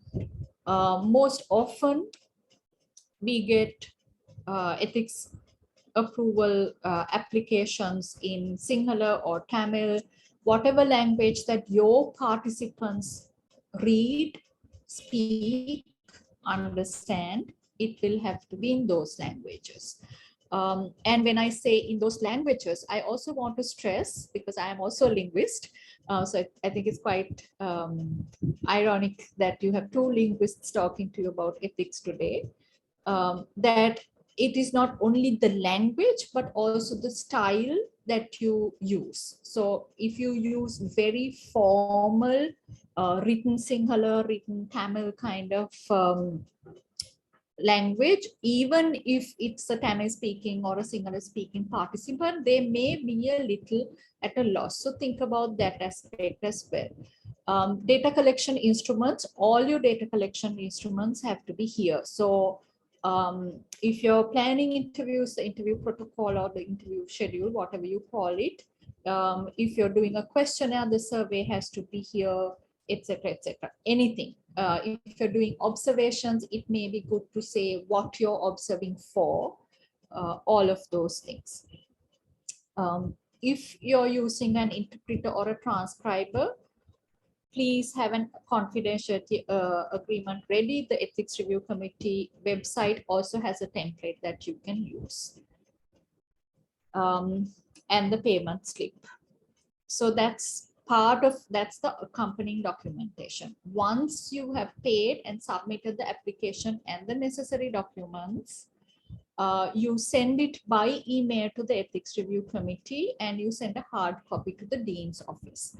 most often we get ethics approval applications in Sinhala or Tamil, whatever language that your participants read, speak, understand, it will have to be in those languages. And when I say in those languages, I also want to stress, because I am also a linguist, so I think it's quite ironic that you have two linguists talking to you about ethics today, that it is not only the language, but also the style that you use. So if you use very formal, written Sinhala, written Tamil kind of language, even if it's a Tamil speaking or a Sinhala speaking participant, they may be a little at a loss. So think about that aspect as well. Data collection instruments, all your data collection instruments have to be here. So if you're planning interviews, the interview protocol or the interview schedule, whatever you call it, if you're doing a questionnaire, the survey has to be here, etc., etc. Anything. If you're doing observations, it may be good to say what you're observing for, all of those things. If you're using an interpreter or a transcriber, please have a confidentiality agreement ready. The Ethics Review Committee website also has a template that you can use. And the payment slip. So that's the accompanying documentation. Once you have paid and submitted the application and the necessary documents, you send it by email to the Ethics Review Committee and you send a hard copy to the Dean's office.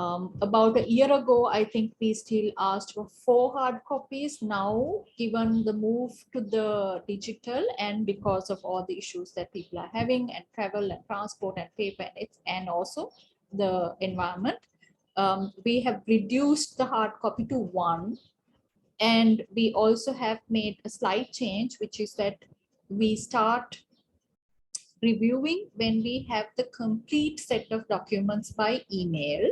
About a year ago, I think we still asked for 4 hard copies. Now, given the move to the digital and because of all the issues that people are having and travel and transport and paper and also the environment, we have reduced the hard copy to 1. And we also have made a slight change, which is that we start reviewing when we have the complete set of documents by email.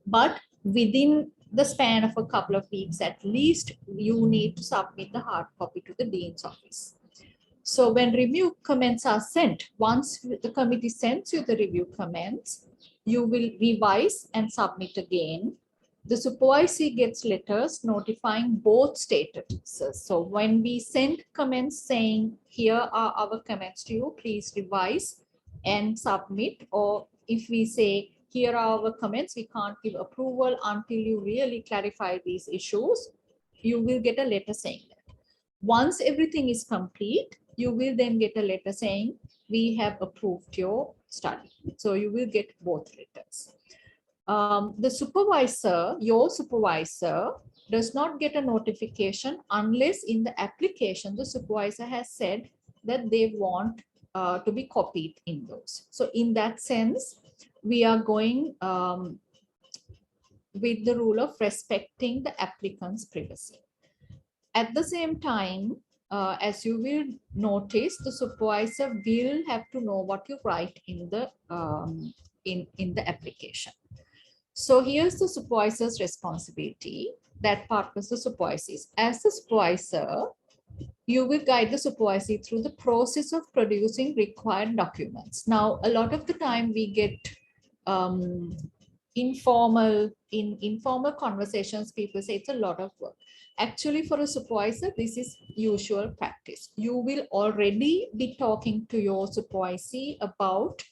But within the span of a couple of weeks, at least, you need to submit the hard copy to the Dean's office. So when review comments are sent, once the committee sends you the review comments, you will revise and submit again. The supervisee gets letters notifying both statuses. So when we send comments saying, here are our comments to you, please revise and submit, or if we say, here are our comments, we can't give approval until you really clarify these issues, you will get a letter saying that. Once everything is complete, you will then get a letter saying, we have approved your study. So you will get both letters. The supervisor, your supervisor, does not get a notification unless in the application, the supervisor has said that they want to be copied in those. So in that sense, we are going with the rule of respecting the applicant's privacy. At the same time, as you will notice, the supervisor will have to know what you write in the application. So here's the supervisor's responsibility. That part was the supervisor's. As the supervisor, you will guide the supervisee through the process of producing required documents. Now, a lot of the time we get informal conversations, people say it's a lot of work. Actually, for a supervisor, this is usual practice. You will already be talking to your supervisee about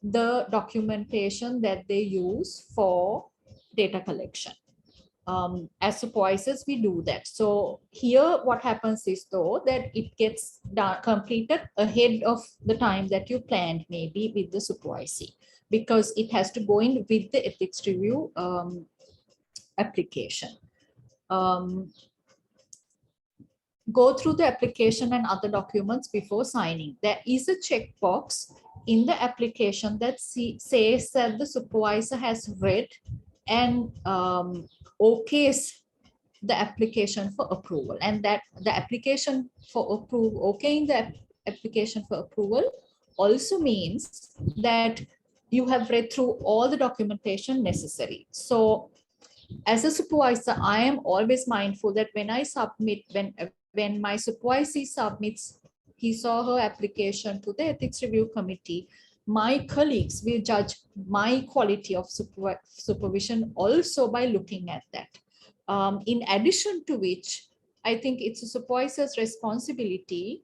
the documentation that they use for data collection. As supervisors, we do that. So here what happens is though that it gets completed ahead of the time that you planned, maybe with the supervisee, because it has to go in with the ethics review application. Go through the application and other documents before signing. There is a checkbox in the application that says that the supervisor has read and okays the application for approval, and that the application for approval, okaying the application for approval also means that you have read through all the documentation necessary. So as a supervisor, I am always mindful that when I submit, when my supervisee submits his or her application to the ethics review committee, my colleagues will judge my quality of supervision also by looking at that. In addition to which, I think it's a supervisor's responsibility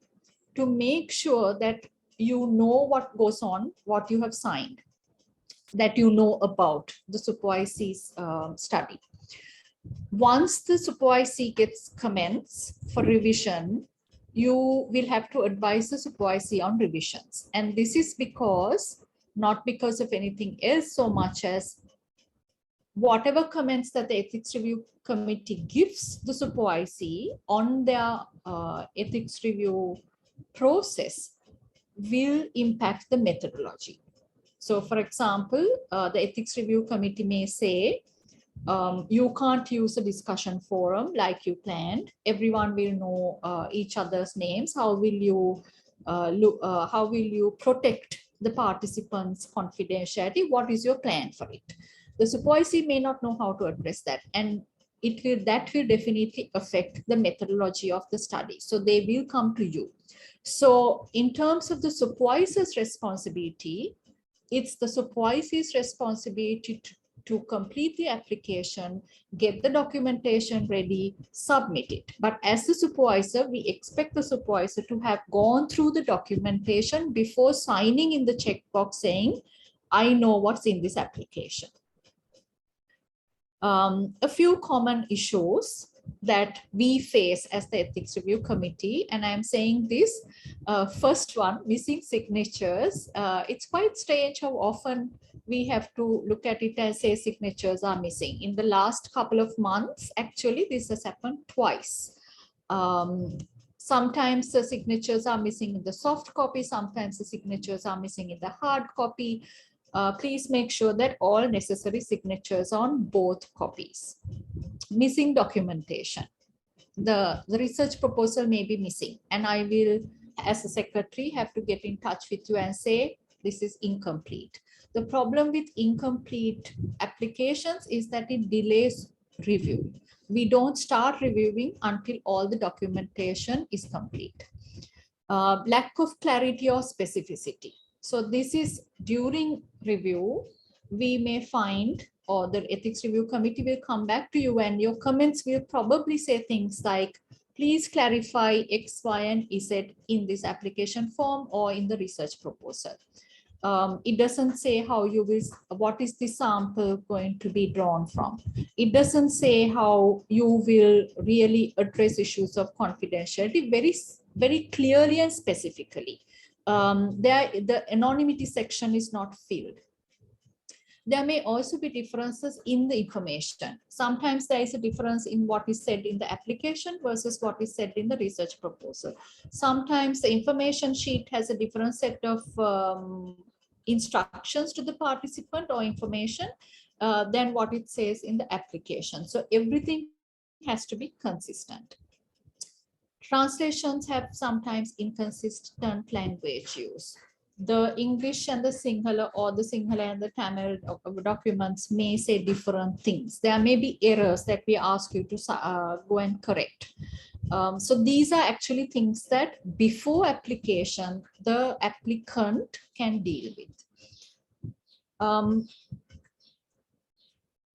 to make sure that you know what goes on, what you have signed, that you know about the supervisee's study. Once the supervisee gets comments for revision, you will have to advise the supervisee on revisions. And this is because, not because of anything else so much as whatever comments that the ethics review committee gives the supervisee on their ethics review process will impact the methodology. So for example, the ethics review committee may say, you can't use a discussion forum like you planned. Everyone will know each other's names. How will you protect the participants' confidentiality? What is your plan for it? The supervisee may not know how to address that, and that will definitely affect the methodology of the study. So they will come to you. So in terms of the supervisor's responsibility, it's the supervisor's responsibility to complete the application, get the documentation ready, submit it. But as the supervisor, we expect the supervisor to have gone through the documentation before signing in the checkbox saying, I know what's in this application. A few common issues that we face as the ethics review committee, and I'm saying this, first one, missing signatures. It's quite strange how often we have to look at it and say signatures are missing. In the last couple of months, actually, this has happened twice. Sometimes the signatures are missing in the soft copy, sometimes the signatures are missing in the hard copy. Please make sure that all necessary signatures on both copies. Missing documentation. The research proposal may be missing, and I will, as a secretary, have to get in touch with you and say, this is incomplete. The problem with incomplete applications is that it delays review. We don't start reviewing until all the documentation is complete. Lack of clarity or specificity. So this is during review, we may find, or the ethics review committee will come back to you and your comments will probably say things like, please clarify X, Y, and Z in this application form or in the research proposal. It doesn't say how you will, what is the sample going to be drawn from. It doesn't say how you will really address issues of confidentiality very clearly and specifically. The anonymity section is not filled. There may also be differences in the information. Sometimes there is a difference in what is said in the application versus what is said in the research proposal. Sometimes the information sheet has a different set of instructions to the participant or information than what it says in the application. So everything has to be consistent. Translations have sometimes inconsistent language use. The English and the Sinhala or the Sinhala and the Tamil documents may say different things. There may be errors that we ask you to go and correct. So these are actually things that before application, the applicant can deal with.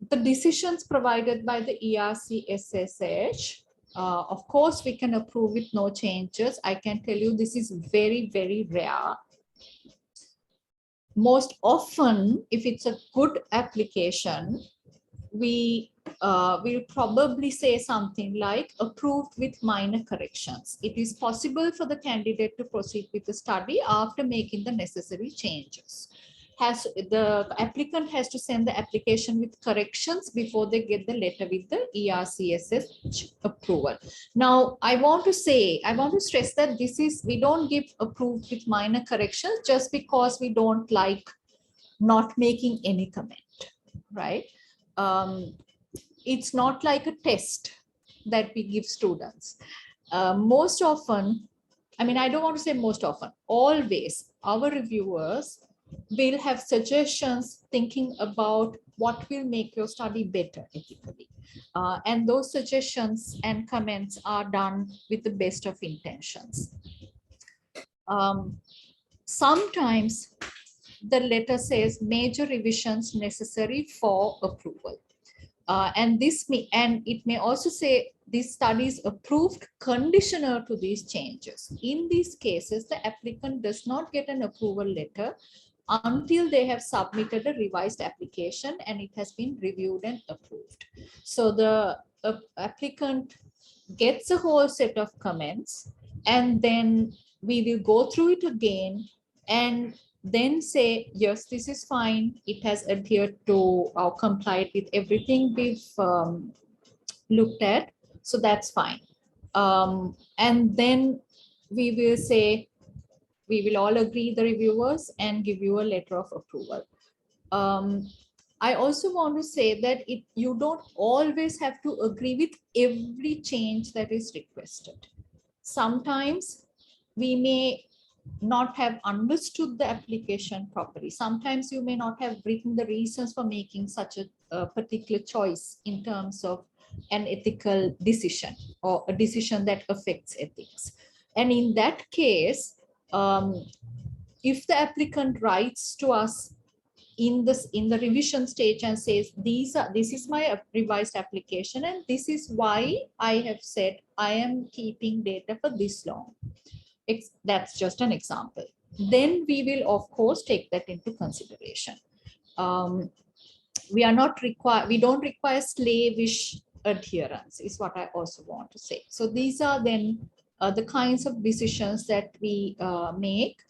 The decisions provided by the ERC SSH, of course, we can approve with no changes. I can tell you this is very, very rare. Most often, if it's a good application, we will probably say something like approved with minor corrections. It is possible for the candidate to proceed with the study after making the necessary changes. The applicant has to send the application with corrections before they get the letter with the ERCSS approval. Now, I want to stress that we don't give approved with minor corrections just because we don't like not making any comment, right? It's not like a test that we give students. Most often, I mean, I don't want to say most often, always our reviewers will have suggestions thinking about what will make your study better ethically. And those suggestions and comments are done with the best of intentions. Sometimes the letter says major revisions necessary for approval. And it may also say this study is approved conditional to these changes. In these cases, the applicant does not get an approval letter until they have submitted a revised application and it has been reviewed and approved. So the applicant gets a whole set of comments and then we will go through it again and then say, yes, this is fine. It has adhered to or complied with everything we've looked at. So that's fine. And then we will say, we will all agree, the reviewers, and give you a letter of approval. I also want to say that you don't always have to agree with every change that is requested. Sometimes we may not have understood the application properly. Sometimes you may not have written the reasons for making such a particular choice in terms of an ethical decision or a decision that affects ethics. And in that case, if the applicant writes to us in the revision stage and says, this is my revised application and this is why I have said I am keeping data for this long. That's just an example. Then we will of course take that into consideration. We don't require slavish adherence is what I also want to say. So these are then the kinds of decisions that we make.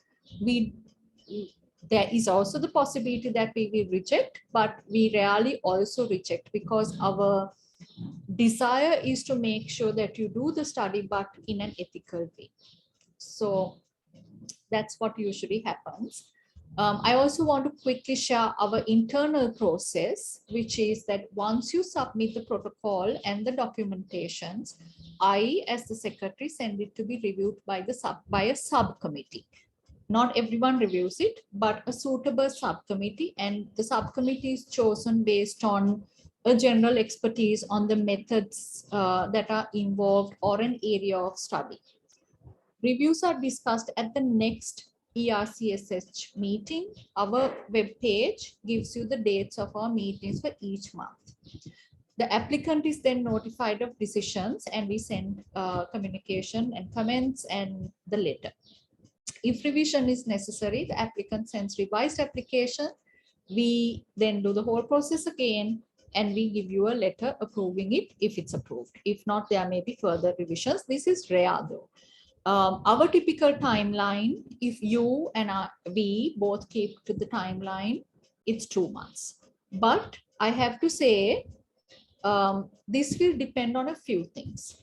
There is also the possibility that we will reject, but we rarely also reject because our desire is to make sure that you do the study, but in an ethical way. So that's what usually happens. I also want to quickly share our internal process, which is that once you submit the protocol and the documentations, I, as the secretary, send it to be reviewed by a subcommittee. Not everyone reviews it, but a suitable subcommittee, and the subcommittee is chosen based on a general expertise on the methods that are involved or an area of study. Reviews are discussed at the next ERCSH meeting. Our web page gives you the dates of our meetings for each month. The applicant is then notified of decisions and we send communication and comments and the letter. If revision is necessary, the applicant sends revised application. We then do the whole process again and we give you a letter approving it if it's approved. If not, there may be further revisions. This is rare though. Our typical timeline, if you and we both keep to the timeline, it's 2 months. But I have to say, this will depend on a few things.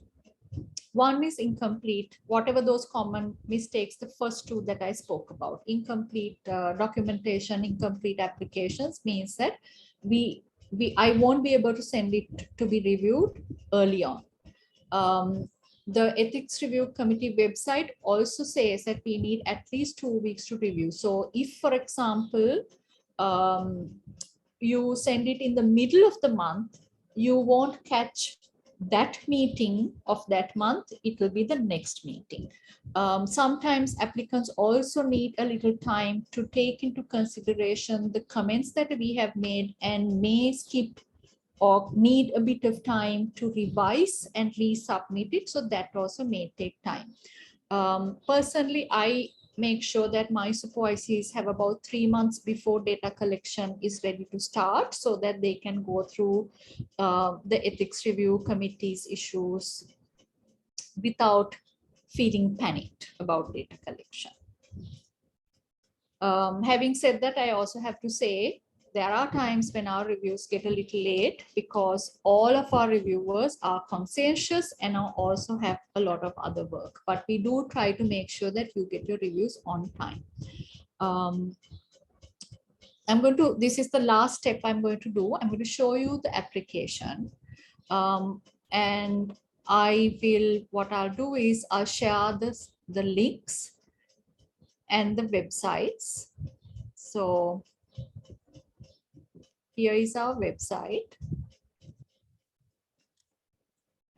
One is incomplete, whatever those common mistakes, the first two that I spoke about, incomplete documentation, incomplete applications means that I won't be able to send it to be reviewed early on. The Ethics Review Committee website also says that we need at least 2 weeks to review. So if, for example, you send it in the middle of the month, you won't catch that meeting of that month, it will be the next meeting. Sometimes applicants also need a little time to take into consideration the comments that we have made and may skip or need a bit of time to revise and resubmit it. So that also may take time. Personally, I make sure that my supervisees have about 3 months before data collection is ready to start so that they can go through the ethics review committee's issues without feeling panicked about data collection. Having said that, I also have to say there are times when our reviews get a little late because all of our reviewers are conscientious and also have a lot of other work. But we do try to make sure that you get your reviews on time. This is the last step I'm going to do. I'm going to show you the application. And what I'll do is I'll share the links and the websites. So here is our website.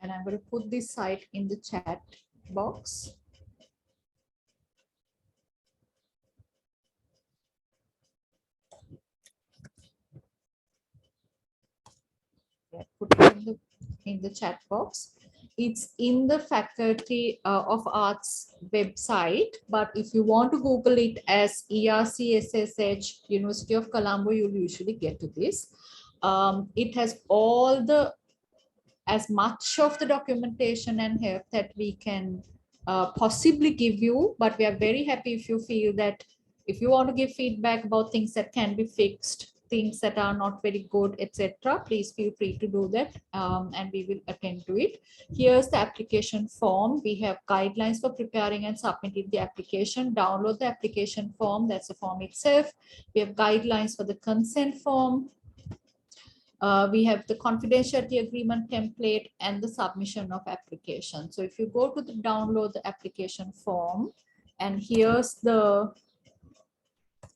And I'm going to put this site in the chat box. Put it in the chat box. It's in the Faculty of Arts website, but if you want to Google it as ERCSSH University of Colombo, you'll usually get to this. It has as much of the documentation and help that we can possibly give you, but we are very happy if you feel that If you want to give feedback about things that can be fixed, things that are not very good, etc., please feel free to do that, and we will attend to it. Here's the application form. We have guidelines for preparing and submitting the application. Download the application form. That's the form itself. We have guidelines for the consent form. We have the confidentiality agreement template and the submission of application. So if you go to the download the application form, and here's the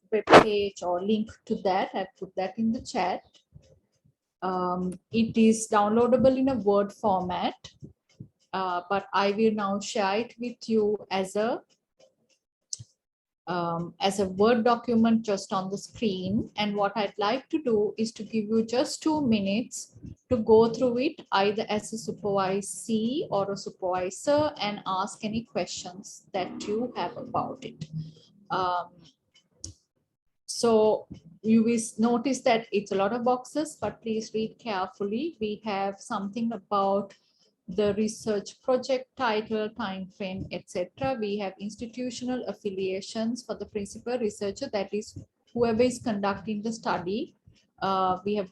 web page or link to that, I put that in the chat. It is downloadable in a Word format, but I will now share it with you as a Word document just on the screen. And what I'd like to do is to give you just 2 minutes to go through it, either as a supervisee or a supervisor, and ask any questions that you have about it. So you will notice that it's a lot of boxes, but please read carefully. We have something about the research project title, time frame, etc. We have institutional affiliations for the principal researcher, that is whoever is conducting the study. We have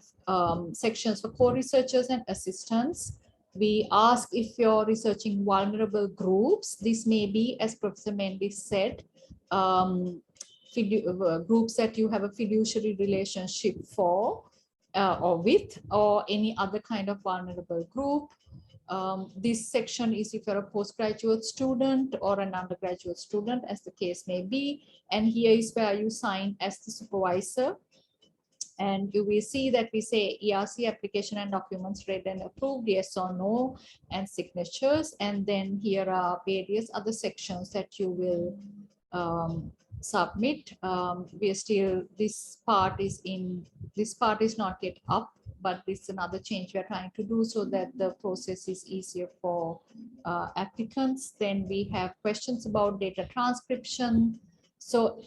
sections for co-researchers and assistants. We ask if you're researching vulnerable groups. This may be, as Professor Mendis said, groups that you have a fiduciary relationship for or with, or any other kind of vulnerable group. This section is if you're a postgraduate student or an undergraduate student, as the case may be. And here is where you sign as the supervisor. And you will see that we say ERC application and documents read and approved, yes or no, and signatures. And then here are various other sections that you will submit. We are still, this part is not yet up, but this is another change we are trying to do so that the process is easier for applicants. Then we have questions about data transcription. So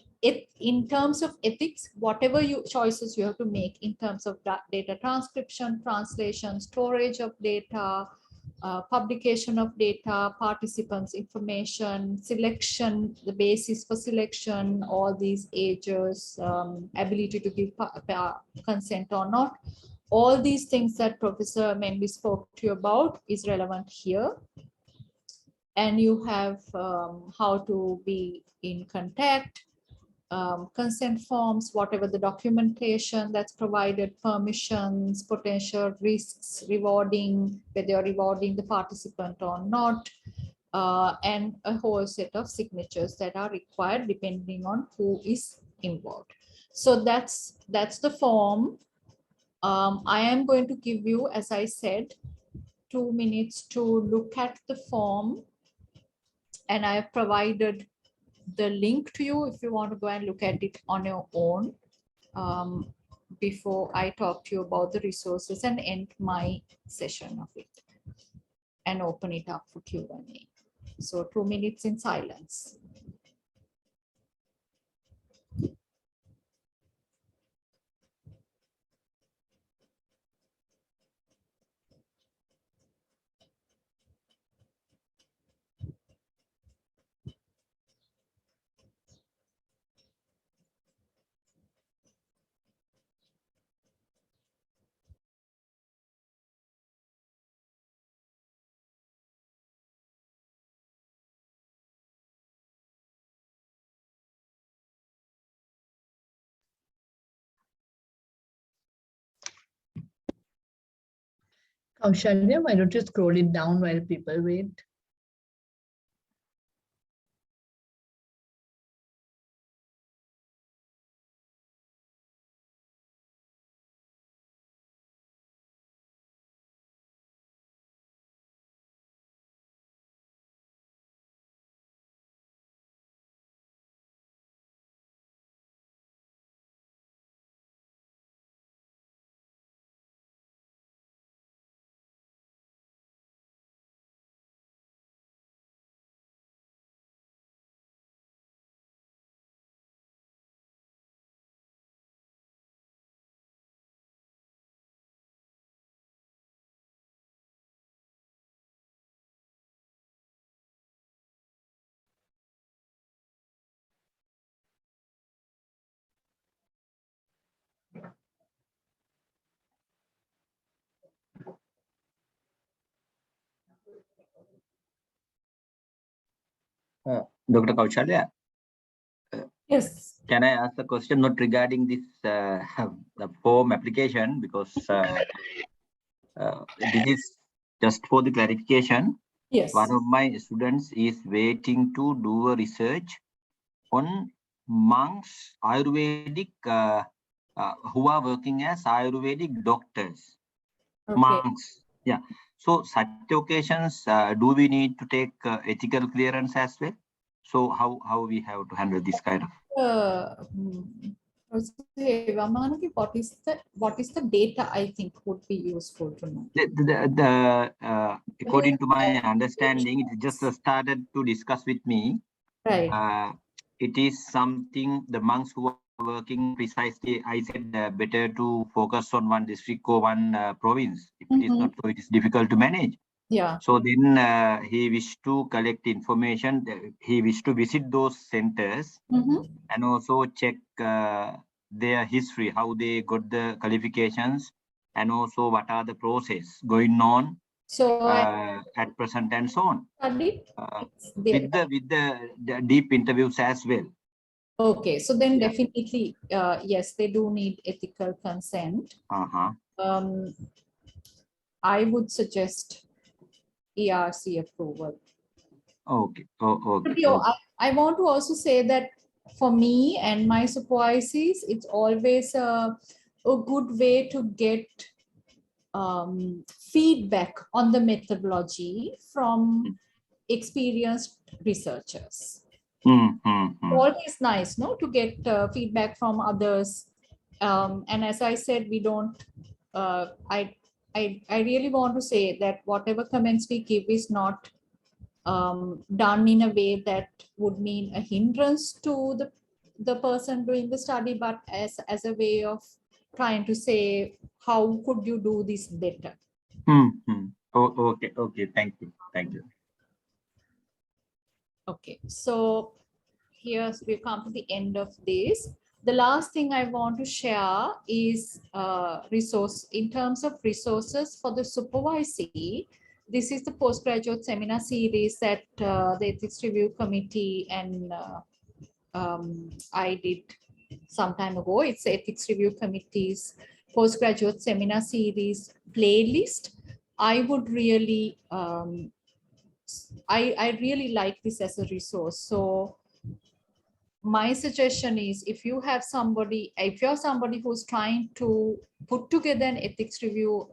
in terms of ethics, whatever choices you have to make in terms of data transcription, translation, storage of data, publication of data, participants information, selection, the basis for selection, all these ages, ability to give consent or not, all these things that Professor Mendis spoke to you about is relevant here. And you have how to be in contact, consent forms, whatever the documentation that's provided, permissions, potential risks, rewarding, whether you're rewarding the participant or not, and a whole set of signatures that are required depending on who is involved. So that's the form. I am going to give you, as I said, 2 minutes to look at the form, and I have provided the link to you if you want to go and look at it on your own before I talk to you about the resources and end my session of it and open it up for Q&A. So 2 minutes in silence. Kaushalya, why don't you scroll it down while people wait? Dr. Kaushalya, Yes. can I ask a question not regarding this the form application, because this is just for the clarification. Yes. One of my students is waiting to do a research on monks Ayurvedic who are working as Ayurvedic doctors. Okay. Monks. Yeah. So such occasions, do we need to take ethical clearance as well? So how we have to handle this kind of? What is the data I think would be useful to know? According to my understanding, it just started to discuss with me. Right. It is something the monks who are working precisely. I said better to focus on one district or one province. If it is not so, it is difficult to manage. Yeah. So then he wished to collect information. He wished to visit those centers and also check their history, how they got the qualifications, and also what are the process going on So at present and so on. studied With the deep interviews as well. Okay, so then Yeah. definitely, yes, they do need ethical consent. I would suggest ERC approval. Okay. Okay. But I want to also say that for me and my supervisees, it's always a good way to get feedback on the methodology from experienced researchers. Always nice, no, to get feedback from others. And as I said, we don't. I really want to say that whatever comments we give is not done in a way that would mean a hindrance to the person doing the study, but as a way of trying to say, how could you do this better? Oh, okay. Okay. Thank you. Thank you. Okay, so here's we come to the end of this. The last thing I want to share is resource in terms of resources for the supervisee. This is the postgraduate seminar series that the Ethics Review Committee and I did some time ago. It's the Ethics Review Committee's postgraduate seminar series playlist. I would really I really like this as a resource. So my suggestion is, if you're somebody who's trying to put together an ethics review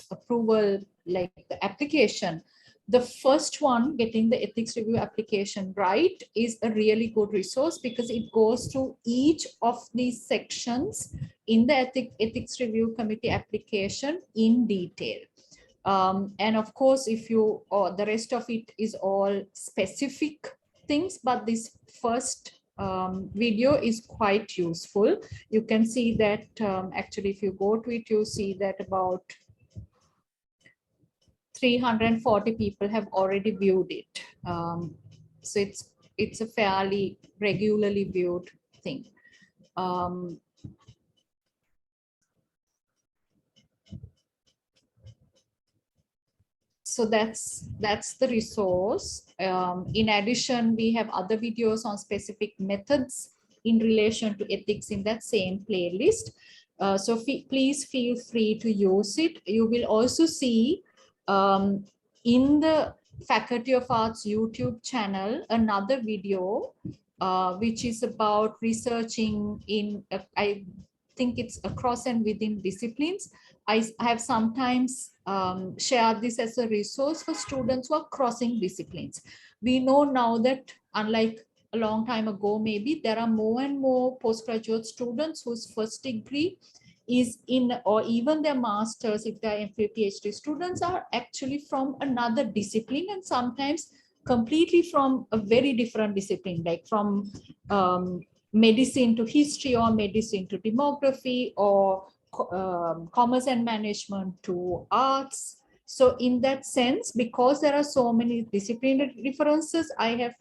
approval, like the application, the first one, getting the ethics review application right, is a really good resource because it goes through each of these sections in the ethics review committee application in detail. And of course, if you, or the rest of it is all specific things, but this first video is quite useful. You can see that actually, if you go to it, you see that about 340 people have already viewed it. So it's a fairly regularly viewed thing. So that's the resource. In addition, we have other videos on specific methods in relation to ethics in that same playlist. So please feel free to use it. You will also see in the Faculty of Arts YouTube channel another video which is about researching in, I think it's across and within disciplines. I have sometimes shared this as a resource for students who are crossing disciplines. We know now that, unlike a long time ago, maybe there are more and more postgraduate students whose first degree is in, or even their masters, if they're MPhil PhD students, are actually from another discipline, and sometimes completely from a very different discipline, like from medicine to history, or medicine to demography, or commerce and management to arts. So in that sense, because there are so many disciplinary differences, I have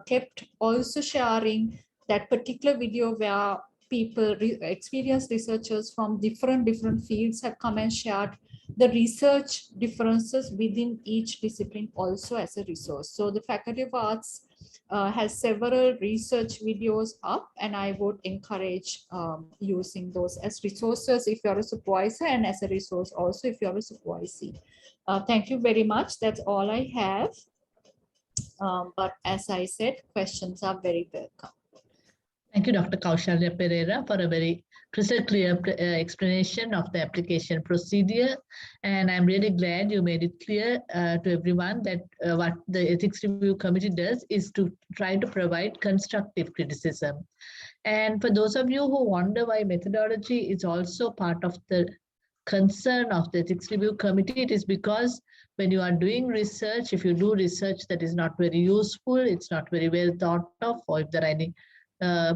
kept also sharing that particular video where people, experienced researchers from different fields have come and shared the research differences within each discipline also as a resource. So the Faculty of Arts has several research videos up, and I would encourage using those as resources if you're a supervisor, and as a resource also if you're a supervisee. Thank you very much. That's all I have. But as I said, questions are very welcome. Thank you, Dr. Kaushalya Perera, for a very crystal clear explanation of the application procedure. And I'm really glad you made it clear to everyone that what the Ethics Review Committee does is to try to provide constructive criticism. And for those of you who wonder why methodology is also part of the concern of the Ethics Review Committee, it is because when you are doing research, if you do research that is not very useful, it's not very well thought of, or if there are any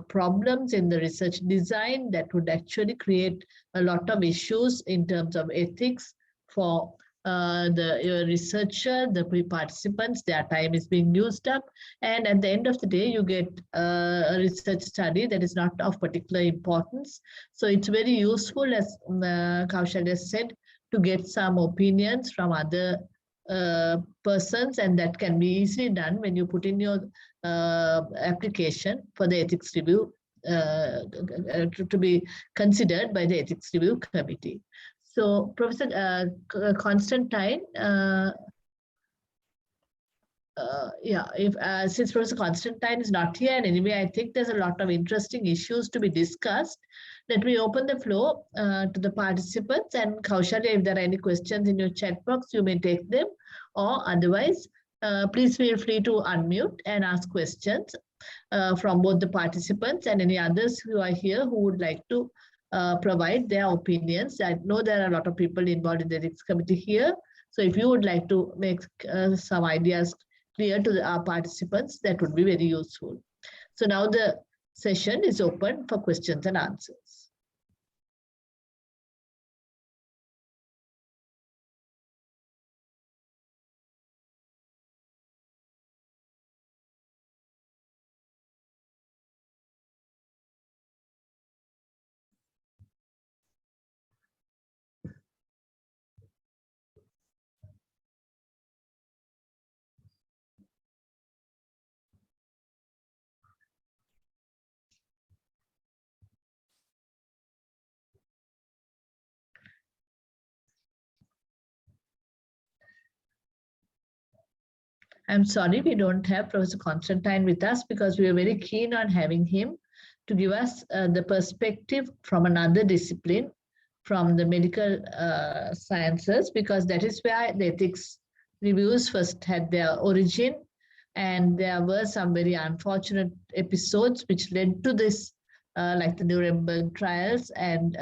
problems in the research design, that would actually create a lot of issues in terms of ethics for the researcher, the participants. Their time is being used up, and at the end of the day you get a research study that is not of particular importance. So it's very useful, as Kaushalya said, to get some opinions from other persons, and that can be easily done when you put in your application for the ethics review to be considered by the Ethics Review Committee. So Professor Constantine, since Professor Constantine is not here, and anyway, I think there's a lot of interesting issues to be discussed. Let me open the floor to the participants, and Kaushalya, if there are any questions in your chat box, you may take them, or otherwise, please feel free to unmute and ask questions from both the participants and any others who are here who would like to provide their opinions. I know there are a lot of people involved in the ethics committee here. So if you would like to make some ideas clear to our participants, that would be very useful. So now the session is open for questions and answers. I'm sorry we don't have Professor Constantine with us, because we are very keen on having him to give us the perspective from another discipline, from the medical sciences, because that is where the ethics reviews first had their origin. And there were some very unfortunate episodes which led to this, like the Nuremberg trials and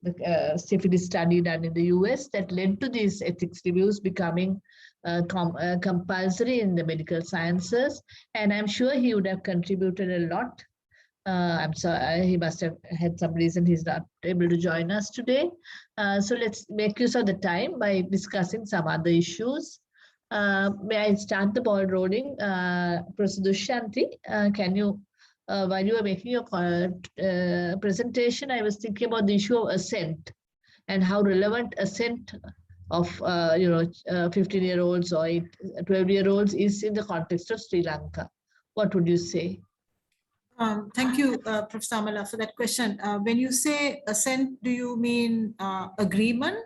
the syphilis study done in the US, that led to these ethics reviews becoming compulsory in the medical sciences. And I'm sure he would have contributed a lot. I'm sorry, he must have had some reason he's not able to join us today. So let's make use of the time by discussing some other issues. May I start the ball rolling? Professor Dushyanthi, can you, while you were making your presentation, I was thinking about the issue of assent and how relevant assent of 15-year-olds or 12-year-olds is in the context of Sri Lanka. What would you say? Thank you, Professor Amala, for that question. When you say assent, do you mean agreement?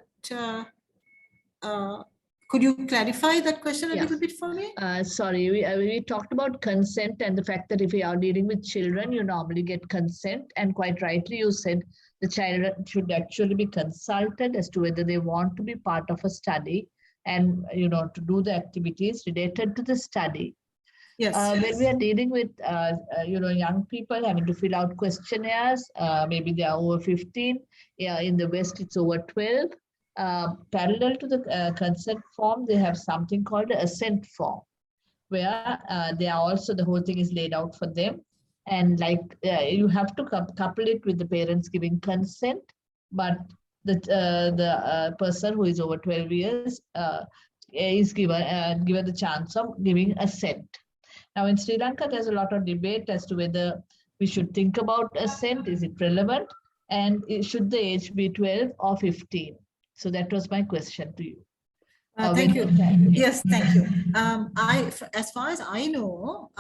Could you clarify that question a little bit for me? Sorry, we talked about consent and the fact that if you are dealing with children, you normally get consent. And quite rightly, you said the child should actually be consulted as to whether they want to be part of a study and, to do the activities related to the study. Yes. When we are dealing with, young people having to fill out questionnaires, maybe they are over 15. In the West, it's over 12. Parallel to the consent form, they have something called the assent form, where they are also, the whole thing is laid out for them. And you have to couple it with the parents giving consent, but the person who is over 12 years is given the chance of giving assent. Now in Sri Lanka, there's a lot of debate as to whether we should think about assent. Is it relevant? And should the age be 12 or 15? So that was my question to you. Thank you. Yes, thank you. As far as I know,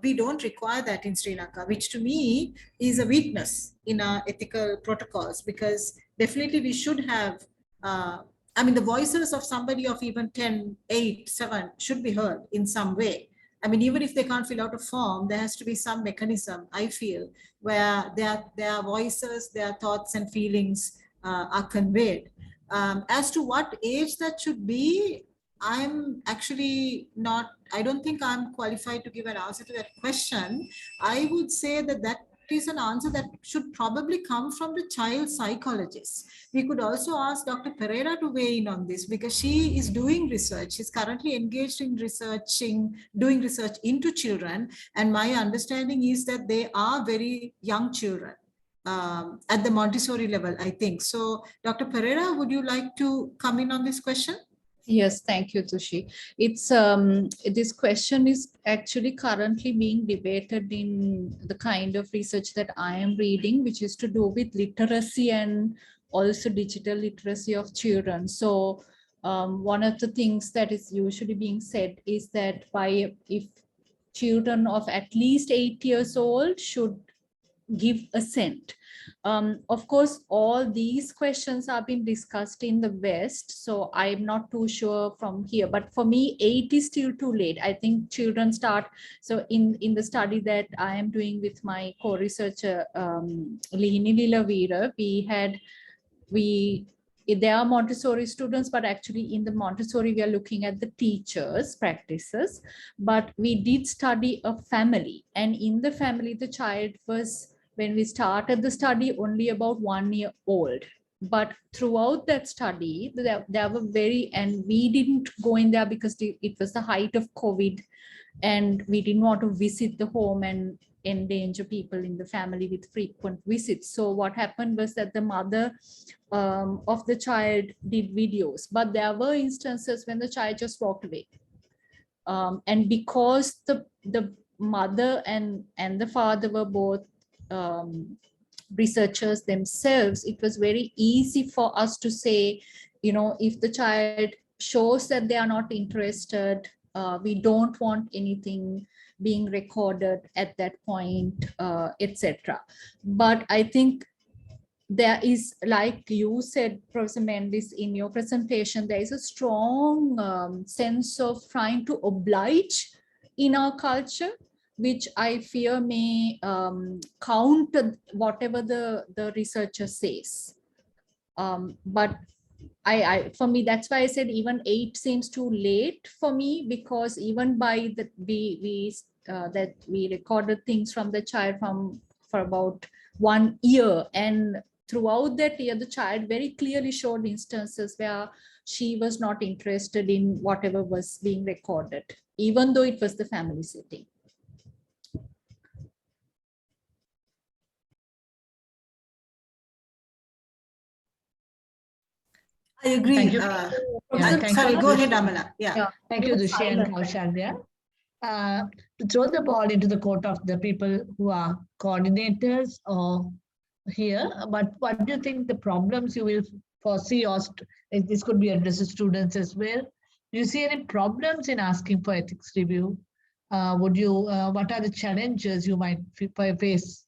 we don't require that in Sri Lanka, which to me is a weakness in our ethical protocols, because definitely we should have, I mean, the voices of somebody of even 10, 8, 7 should be heard in some way. I mean, even if they can't fill out a form, there has to be some mechanism, I feel, where their voices, their thoughts and feelings are conveyed. As to what age that should be, I'm actually not, I don't think I'm qualified to give an answer to that question. I would say that that is an answer that should probably come from the child psychologist. We could also ask Dr. Perera to weigh in on this, because she is doing research. She's currently engaged in doing research into children. And my understanding is that they are very young children. At the Montessori level, I think. So, Dr. Perera, would you like to come in on this question? Yes, thank you, Tushi. It's this question is actually currently being debated in the kind of research that I am reading, which is to do with literacy and also digital literacy of children. So one of the things that is usually being said is that if children of at least 8 years old should give assent. Of course, all these questions are being discussed in the West, so I'm not too sure from here. But for me, 8 is still too late. I think children start. So in the study that I am doing with my co-researcher, Lihini Lilavira, they are Montessori students, but actually in the Montessori, we are looking at the teachers' practices. But we did study a family, and in the family, the child was, when we started the study, only about 1 year old. But throughout that study, there were and we didn't go in there because it was the height of COVID, and we didn't want to visit the home and endanger people in the family with frequent visits. So what happened was that the mother of the child did videos, but there were instances when the child just walked away. And because the mother and the father were both researchers themselves, it was very easy for us to say, if the child shows that they are not interested, we don't want anything being recorded at that point, etc. But I think there is, like you said, Professor Mendis, in your presentation, there is a strong sense of trying to oblige in our culture, which I fear may counter whatever the researcher says. But for me, that's why I said even 8 seems too late for me, because even by that we recorded things from the child for about 1 year, and throughout that year, the child very clearly showed instances where she was not interested in whatever was being recorded, even though it was the family setting. I agree. Thank you. Sorry, go ahead, Amala. Yeah. Thank you, Dushi and Kaushalya. To throw the ball into the court of the people who are coordinators or here, but what do you think the problems you will foresee, or this could be addressed to students as well? Do you see any problems in asking for ethics review? What are the challenges you might face?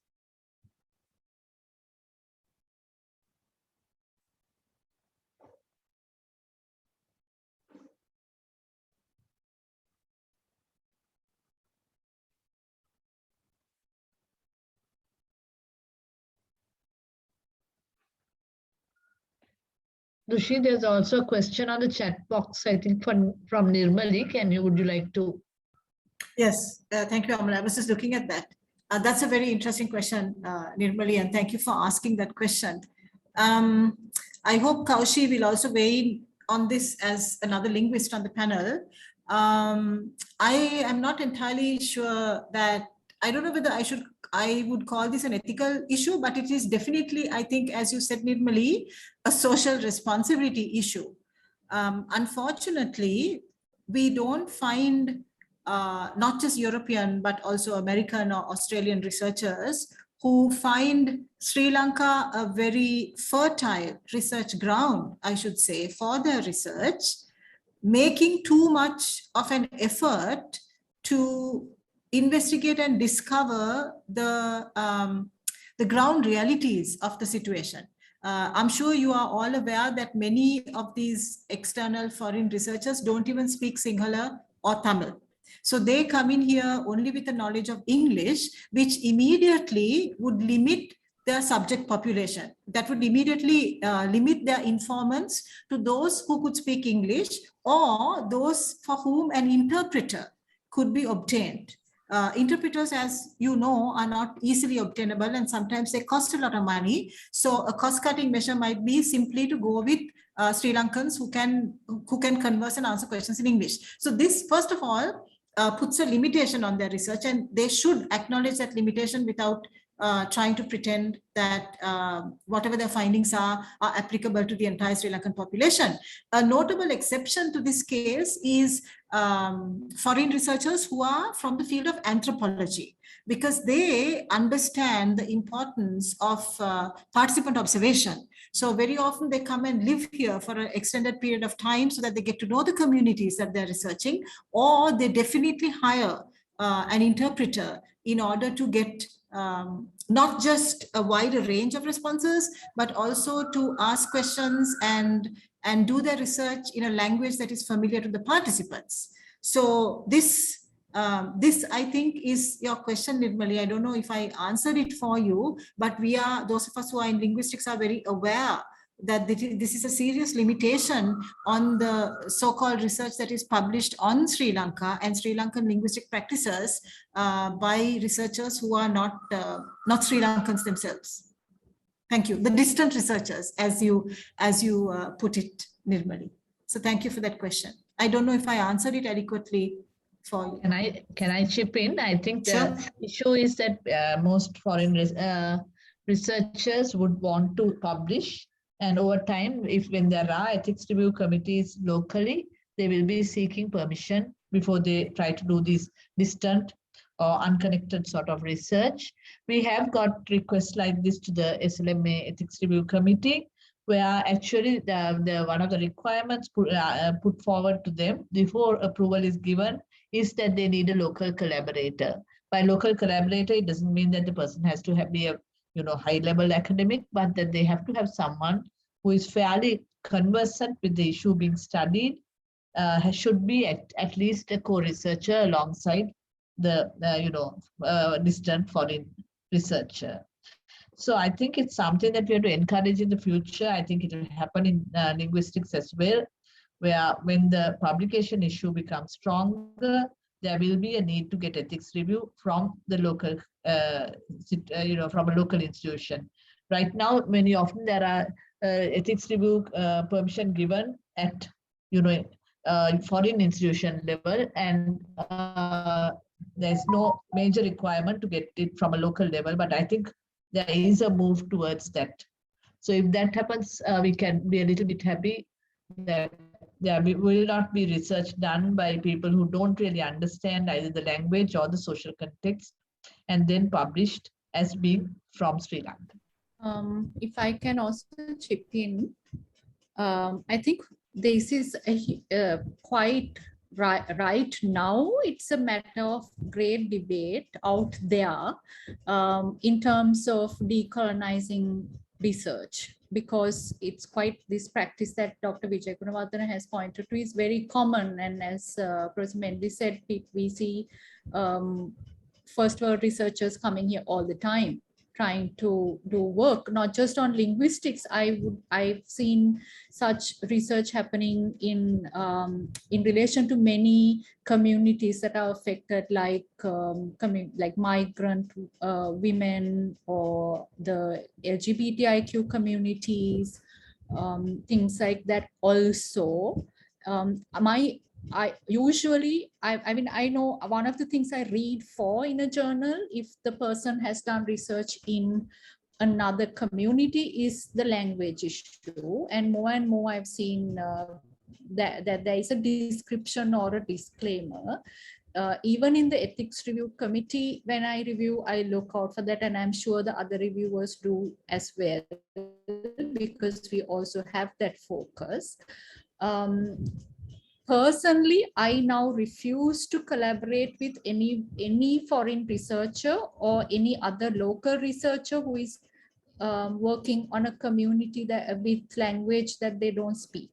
Dushi, there's also a question on the chat box, I think, from Nirmali. Would you like to? Yes, thank you, Amala. I was just looking at that. That's a very interesting question, Nirmali, and thank you for asking that question. I hope Kaushi will also weigh in on this as another linguist on the panel. I am not entirely sure that, I don't know whether I would call this an ethical issue, but it is definitely, I think, as you said, Nirmali, a social responsibility issue. Unfortunately, we don't find not just European, but also American or Australian researchers who find Sri Lanka a very fertile research ground, I should say, for their research, making too much of an effort to investigate and discover the ground realities of the situation. I'm sure you are all aware that many of these external foreign researchers don't even speak Sinhala or Tamil. So they come in here only with the knowledge of English, which immediately would limit their subject population. That would immediately limit their informants to those who could speak English or those for whom an interpreter could be obtained. Interpreters, as you know, are not easily obtainable, and sometimes they cost a lot of money. So a cost-cutting measure might be simply to go with Sri Lankans who can converse and answer questions in English. So this, first of all, puts a limitation on their research, and they should acknowledge that limitation without trying to pretend that whatever their findings are applicable to the entire Sri Lankan population. A notable exception to this case is foreign researchers who are from the field of anthropology, because they understand the importance of participant observation. So very often they come and live here for an extended period of time so that they get to know the communities that they're researching, or they definitely hire an interpreter in order to get not just a wider range of responses, but also to ask questions and do their research in a language that is familiar to the participants. So this I think is your question, Nirmali. I don't know if I answered it for you, but those of us who are in linguistics are very aware that this is a serious limitation on the so-called research that is published on Sri Lanka and Sri Lankan linguistic practices by researchers who are not Sri Lankans themselves. Thank you. The distant researchers, as you put it, Nirmali. So thank you for that question. I don't know if I answered it adequately for you. Can I chip in? I think the issue is that most foreign researchers would want to publish, and over time, when there are ethics review committees locally, they will be seeking permission before they try to do this distant or unconnected sort of research. We have got requests like this to the SLMA Ethics Review Committee, where actually one of the requirements put forward to them before approval is given is that they need a local collaborator. By local collaborator, it doesn't mean that the person has to be a high-level academic, but that they have to have someone who is fairly conversant with the issue being studied, should be at least a co-researcher alongside the distant foreign researcher. So I think it's something that we have to encourage in the future. I think it will happen in linguistics as well, where when the publication issue becomes stronger, there will be a need to get ethics review from the local, from a local institution. Right now, many often there are ethics review permission given at, foreign institution level, and there's no major requirement to get it from a local level, but I think there is a move towards that. So if that happens, we can be a little bit happy that there will not be research done by people who don't really understand either the language or the social context, and then published as being from Sri Lanka. If I can also chip in, I think this is quite right now. It's a matter of great debate out there in terms of decolonizing research, because it's quite this practice that Dr. Vijay Gunawardena has pointed to is very common. And as Professor Mendis said, we see first world researchers coming here all the time, trying to do work, not just on linguistics. I've seen such research happening in relation to many communities that are affected, like migrant women or the LGBTIQ communities, things like that also. I know one of the things I read for in a journal, if the person has done research in another community, is the language issue. And more I've seen that there is a description or a disclaimer. Even in the ethics review committee, when I review, I look out for that, and I'm sure the other reviewers do as well, because we also have that focus. personally, I now refuse to collaborate with any foreign researcher or any other local researcher who is working on a community that with language that they don't speak,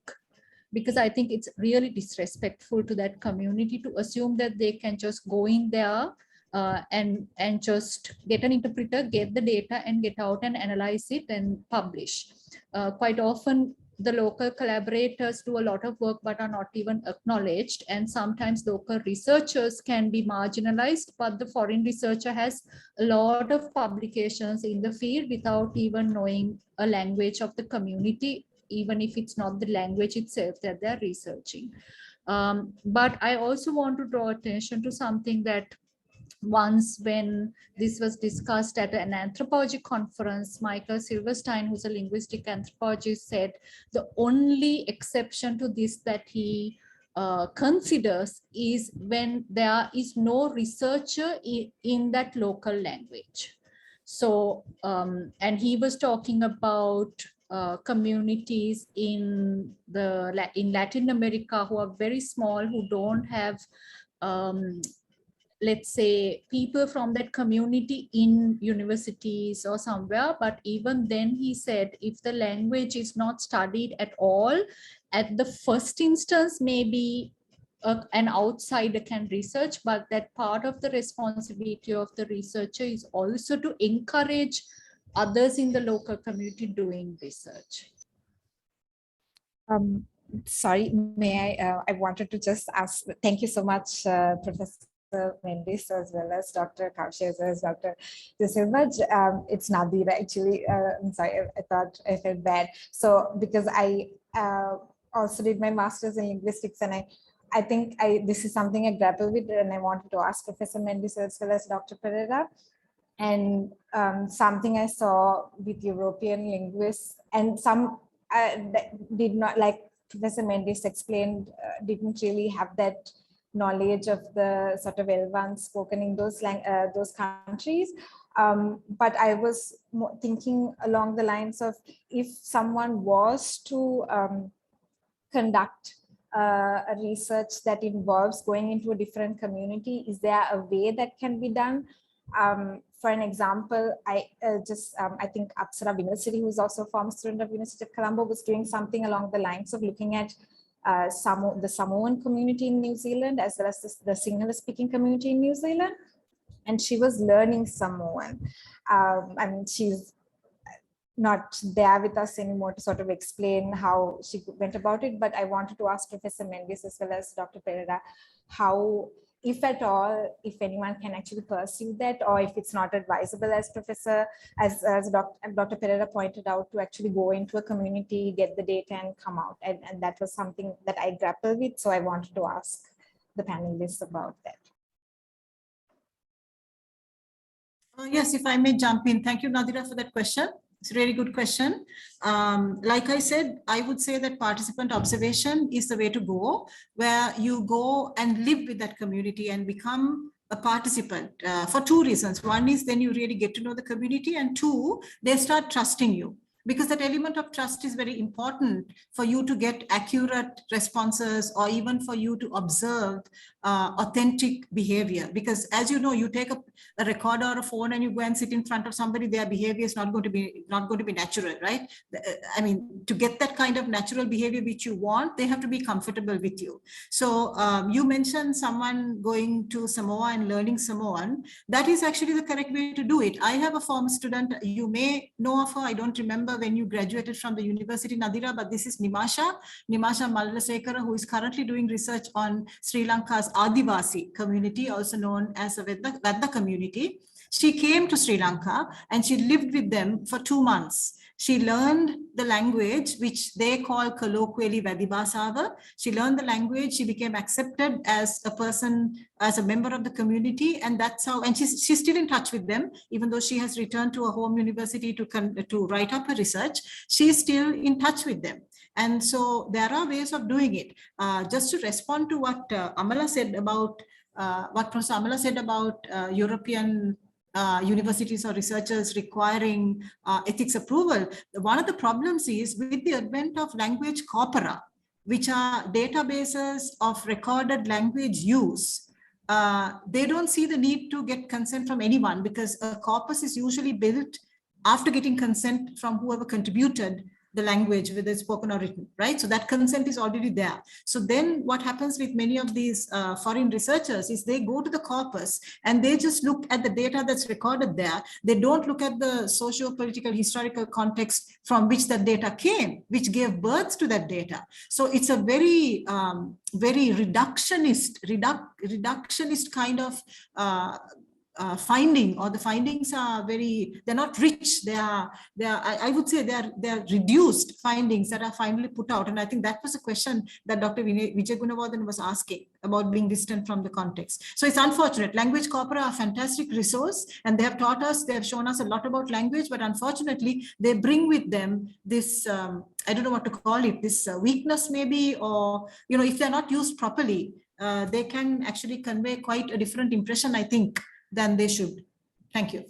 because I think it's really disrespectful to that community to assume that they can just go in there and just get an interpreter, get the data and get out and analyze it and publish. Quite often the local collaborators do a lot of work but are not even acknowledged, and sometimes local researchers can be marginalized, but the foreign researcher has a lot of publications in the field without even knowing a language of the community, even if it's not the language itself that they're researching. But I also want to draw attention to something that once when this was discussed at an anthropology conference, Michael Silverstein, who's a linguistic anthropologist, said the only exception to this that he considers is when there is no researcher in that local language. So, and he was talking about communities in Latin America who are very small, who don't have let's say people from that community in universities or somewhere. But even then he said, if the language is not studied at all, at the first instance, maybe an outsider can research, but that part of the responsibility of the researcher is also to encourage others in the local community doing research. Sorry, may I wanted to just ask, thank you so much, Professor Mendis, as well as Dr. Kaushalya, as Dr. De Silva. It's Nadira actually. I'm sorry, I thought I felt bad. So because I also did my master's in linguistics, and I think this is something I grapple with, and I wanted to ask Professor Mendis as well as Dr. Perera. And something I saw with European linguists, and some did not, like Professor Mendis explained, didn't really have that knowledge of the sort of L1 spoken in those countries. But I was thinking along the lines of, if someone was to conduct a research that involves going into a different community, is there a way that can be done? For an example, I think Apsara University, who's also a former student of University of Colombo, was doing something along the lines of looking at the Samoan community in New Zealand, as well as the Sinhala-speaking community in New Zealand. And she was learning Samoan. I mean, she's not there with us anymore to sort of explain how she went about it, but I wanted to ask Professor Mendis as well as Dr. Perera how, if at all, if anyone can actually pursue that, or if it's not advisable, as Dr. Perera pointed out, to actually go into a community, get the data and come out. And that was something that I grappled with. So I wanted to ask the panelists about that. Yes, if I may jump in. Thank you, Nadira, for that question. It's a really good question. Like I said, I would say that participant observation is the way to go, where you go and live with that community and become a participant for two reasons. One is then you really get to know the community, and two, they start trusting you. Because that element of trust is very important for you to get accurate responses, or even for you to observe authentic behavior. Because as you know, you take a recorder or a phone and you go and sit in front of somebody, their behavior is not going to be natural, right? I mean, to get that kind of natural behavior which you want, they have to be comfortable with you. So you mentioned someone going to Samoa and learning Samoan. That is actually the correct way to do it. I have a former student, you may know of her, I don't remember when you graduated from the university, Nadira, but this is Nimasha Malalasekara, who is currently doing research on Sri Lanka's Adivasi community, also known as the Vedda community. She came to Sri Lanka and she lived with them for 2 months. She learned the language, which they call colloquially Vadibasava. She learned the language, she became accepted as a person, as a member of the community, and that's how, and she's still in touch with them, even though she has returned to her home university to write up her research, she's still in touch with them. And so there are ways of doing it. Just to respond to what Amala said about, what Professor Amala said about European universities or researchers requiring ethics approval. One of the problems is with the advent of language corpora, which are databases of recorded language use, they don't see the need to get consent from anyone, because a corpus is usually built after getting consent from whoever contributed the language, whether it's spoken or written, right? So that consent is already there. So then what happens with many of these foreign researchers is they go to the corpus and they just look at the data that's recorded there. They don't look at the socio-political historical context from which that data came, which gave birth to that data. So it's a very, very reductionist kind of finding, or the findings are very, they're not rich. I would say they're reduced findings that are finally put out. And I think that was a question that Dr. Vijay Gunawardhan was asking about being distant from the context. So it's unfortunate. Language corpora are a fantastic resource, and they have taught us, they have shown us a lot about language, but unfortunately they bring with them this, I don't know what to call it, this weakness maybe, or, you know, if they're not used properly, they can actually convey quite a different impression, I think, than they should. Thank you.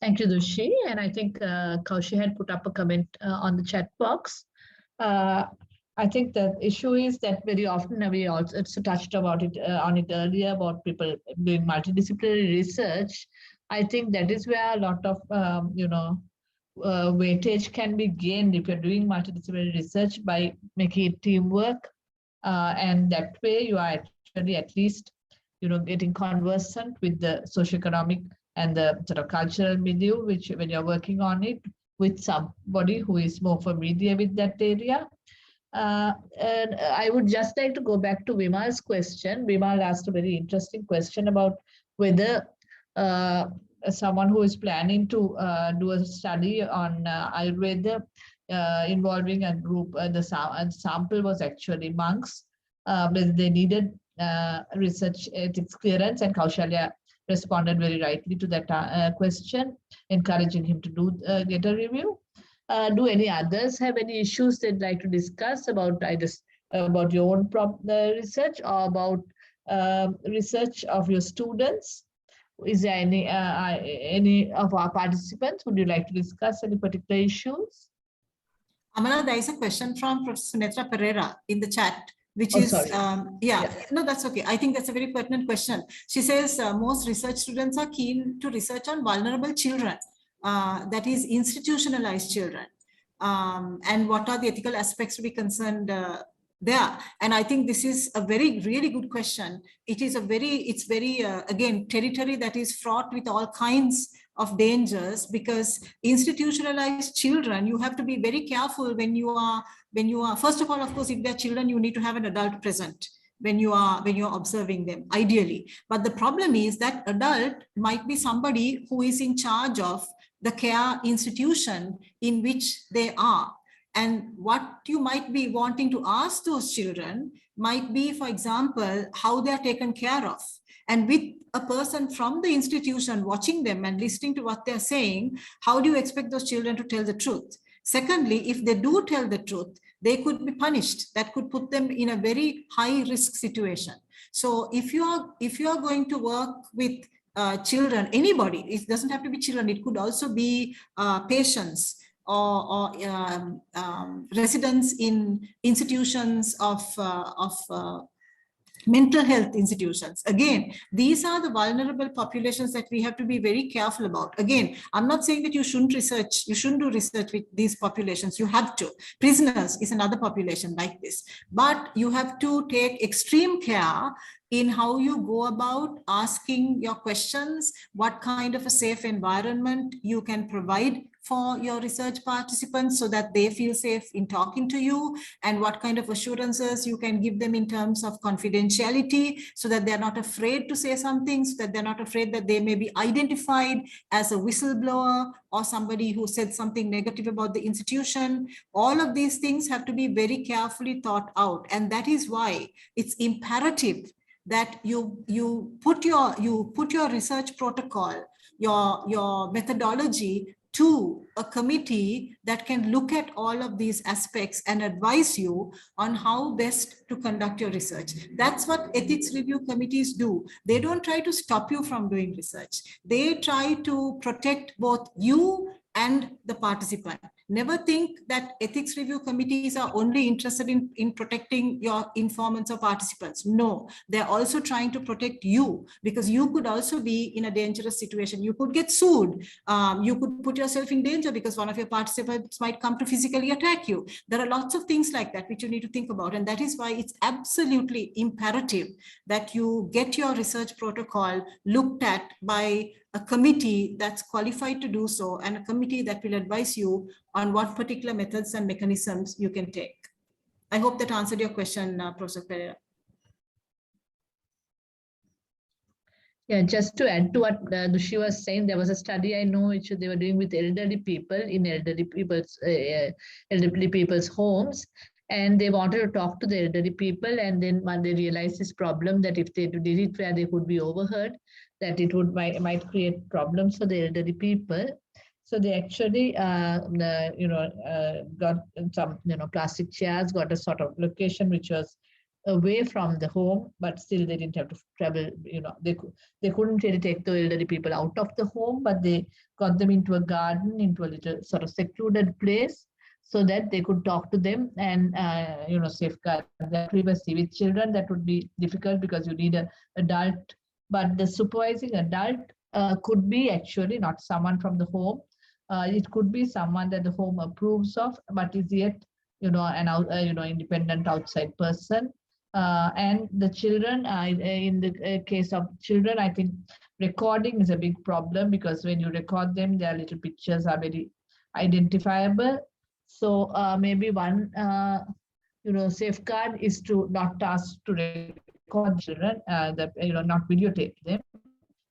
Thank you, Dushi. And I think Kaushi had put up a comment on the chat box. I think the issue is that very often, we also touched about it on it earlier, about people doing multidisciplinary research. I think that is where a lot of weightage can be gained if you're doing multidisciplinary research by making it teamwork, and that way you are actually at least getting conversant with the socioeconomic and the sort of cultural milieu, which when you're working on it with somebody who is more familiar with that area. And I would just like to go back to Vimal's question. Vimal asked a very interesting question about whether someone who is planning to do a study on Ayurveda involving a group, the sample was actually monks, but they needed research ethics clearance, and Kaushalya responded very rightly to that question, encouraging him to get a review. Do any others have any issues they'd like to discuss about either about your own research or about research of your students? Is there any of our participants, would you like to discuss any particular issues? Amala, there is a question from Professor Netra Perera in the chat, which is, no, that's okay. I think that's a very pertinent question. She says most research students are keen to research on vulnerable children, that is institutionalized children. And what are the ethical aspects to be concerned there? And I think this is a really good question. It is it's very, again, territory that is fraught with all kinds of dangers, because institutionalized children, you have to be very careful when you are, first of all, of course, if they're children, you need to have an adult present when you're observing them, ideally. But the problem is that adult might be somebody who is in charge of the care institution in which they are. And what you might be wanting to ask those children might be, for example, how they're taken care of. And with a person from the institution watching them and listening to what they're saying, how do you expect those children to tell the truth? Secondly, if they do tell the truth, they could be punished. That could put them in a very high risk situation. So if you are going to work with children, anybody, it doesn't have to be children, it could also be patients or residents in institutions of mental health institutions. Again, these are the vulnerable populations that we have to be very careful about. Again, I'm not saying that you shouldn't do research with these populations. You have to. Prisoners is another population like this. But you have to take extreme care in how you go about asking your questions, what kind of a safe environment you can provide for your research participants so that they feel safe in talking to you, and what kind of assurances you can give them in terms of confidentiality so that they're not afraid to say something, so that they're not afraid that they may be identified as a whistleblower or somebody who said something negative about the institution. All of these things have to be very carefully thought out. And that is why it's imperative that you put your research protocol, your methodology to a committee that can look at all of these aspects and advise you on how best to conduct your research. That's what ethics review committees do. They don't try to stop you from doing research. They try to protect both you and the participant. Never think that ethics review committees are only interested in protecting your informants or participants. No, they're also trying to protect you, because you could also be in a dangerous situation. You could get sued. You could put yourself in danger because one of your participants might come to physically attack you. There are lots of things like that which you need to think about. And that is why it's absolutely imperative that you get your research protocol looked at by a committee that's qualified to do so, and a committee that will advise you on what particular methods and mechanisms you can take. I hope that answered your question, Professor Perera. Yeah, just to add to what Dushi was saying, there was a study I know which they were doing with elderly people in elderly people's homes, and they wanted to talk to the elderly people, and then when they realized this problem that if they did it where they could be overheard, that it might create problems for the elderly people. So they actually, got some, plastic chairs, got a sort of location which was away from the home, but still they didn't have to travel. They couldn't really take the elderly people out of the home, but they got them into a garden, into a little sort of secluded place, so that they could talk to them and safeguard their privacy. With children, that would be difficult because you need an adult, but the supervising adult could be actually not someone from the home. It could be someone that the home approves of, but is yet an independent outside person. And the children, in the case of children, I think recording is a big problem, because when you record them, their little pictures are very identifiable. So maybe one safeguard is to not ask to record children, not videotape them.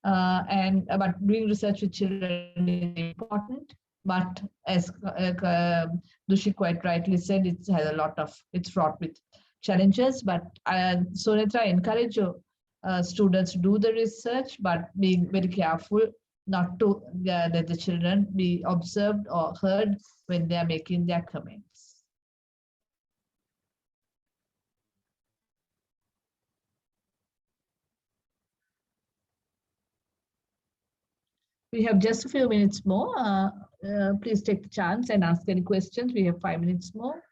But doing research with children is important. But as Dushi quite rightly said, it's fraught with challenges. But Sonitra, encourage students to do the research, but being very careful not to let the children be observed or heard when they are making their comments. We have just a few minutes more. Please take the chance and ask any questions. We have 5 minutes more.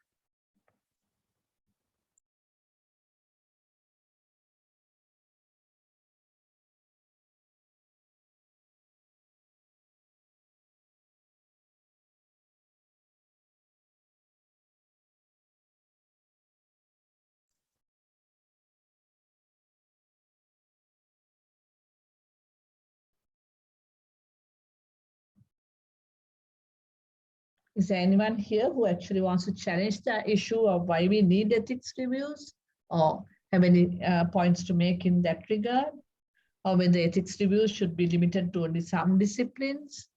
Is there anyone here who actually wants to challenge the issue of why we need ethics reviews, or have any points to make in that regard, or whether ethics reviews should be limited to only some disciplines?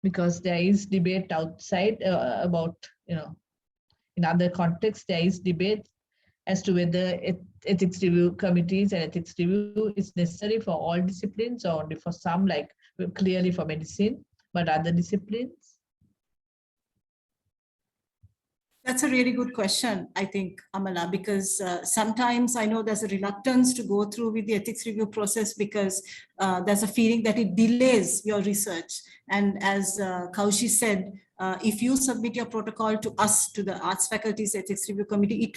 Because there is debate outside about, in other contexts, there is debate as to whether ethics review committees and ethics review is necessary for all disciplines or only for some, like clearly for medicine, but other disciplines. That's a really good question, I think, Amala, because sometimes I know there's a reluctance to go through with the ethics review process because there's a feeling that it delays your research. And as Kaushi said, if you submit your protocol to us, to the Arts Faculty's Ethics Review Committee,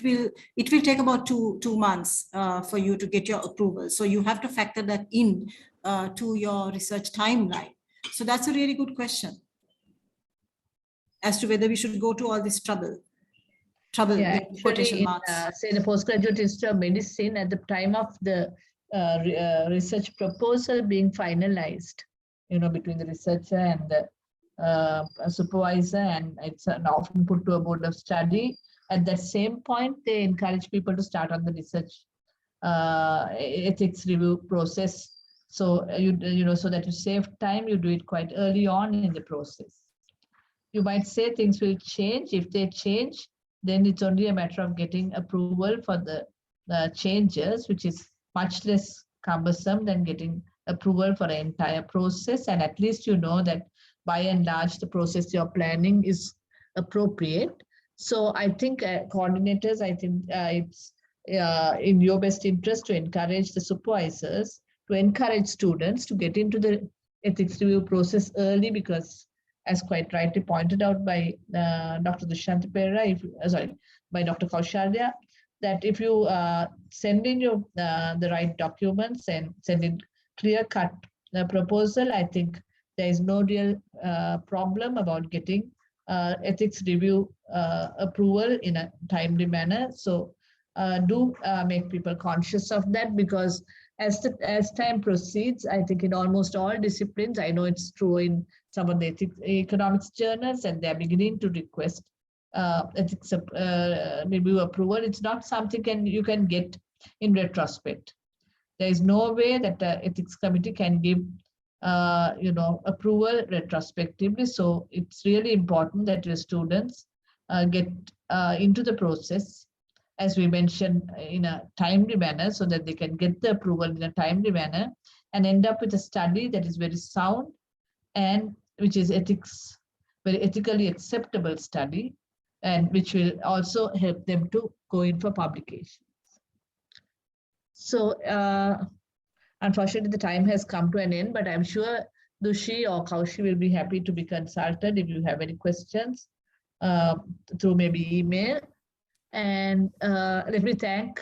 it will take about two months for you to get your approval. So you have to factor that in to your research timeline. So that's a really good question as to whether we should go to all this trouble. Yeah, With quotation marks. Say the postgraduate Institute of Medicine, at the time of the research proposal being finalized, between the researcher and the supervisor, and it's often put to a board of study. At that same point, they encourage people to start on the research ethics review process. So so that you save time, you do it quite early on in the process. You might say things will change. If they change, then it's only a matter of getting approval for the changes, which is much less cumbersome than getting approval for the entire process. And at least you know that by and large, the process you're planning is appropriate. So I think coordinators, I think it's in your best interest to encourage the supervisors, to encourage students to get into the ethics review process early, because as quite rightly pointed out by Dr. Dushyanthi Perera, by Dr. Kaushalya, that if you send in your the right documents and send in clear-cut proposal, I think there is no real problem about getting ethics review approval in a timely manner. So do make people conscious of that, because as time proceeds, I think in almost all disciplines, I know it's true in some of the economics journals, and they're beginning to request ethics review approval. It's not something you can get in retrospect. There is no way that the ethics committee can give approval retrospectively. So it's really important that your students get into the process, as we mentioned, in a timely manner, so that they can get the approval in a timely manner and end up with a study that is very sound and which is very ethically acceptable study, and which will also help them to go in for publications. So unfortunately, the time has come to an end, but I'm sure Dushi or Kaushi will be happy to be consulted if you have any questions through maybe email. And let me thank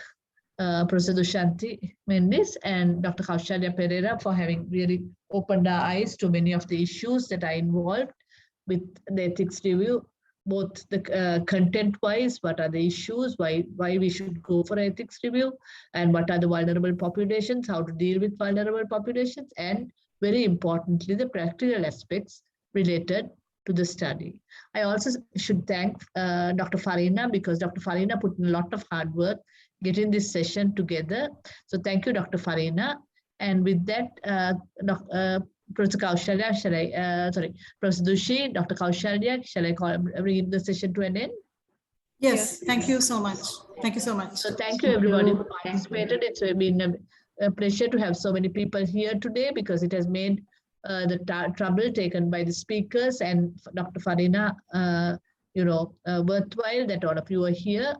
Professor Dushyanthi Mendis and Dr. Kaushalya Perera for having really opened our eyes to many of the issues that are involved with the ethics review, both the content-wise, what are the issues, why we should go for ethics review, and what are the vulnerable populations, how to deal with vulnerable populations, and very importantly, the practical aspects related to the study. I also should thank Dr. Fareena, because Dr. Fareena put in a lot of hard work getting this session together. So thank you, Dr. Fareena. And with that, Professor Kaushalya, Professor Dushi, Dr. Kaushalya, shall I bring the session to an end? Yes, thank you so much. Thank you so much. So thank you everybody who participated. It's been a pleasure to have so many people here today, because it has made the trouble taken by the speakers and Dr. Fareena, worthwhile that all of you are here.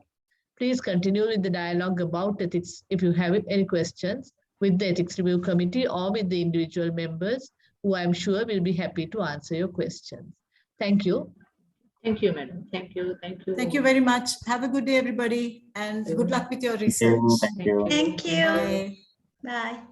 Please continue with the dialogue about ethics if you have any questions with the Ethics Review Committee or with the individual members, who I'm sure will be happy to answer your questions. Thank you. Thank you, madam. Thank you. Thank you. Thank you very much. Have a good day, everybody, and good luck with your research. Thank you. Thank you. Bye. Bye.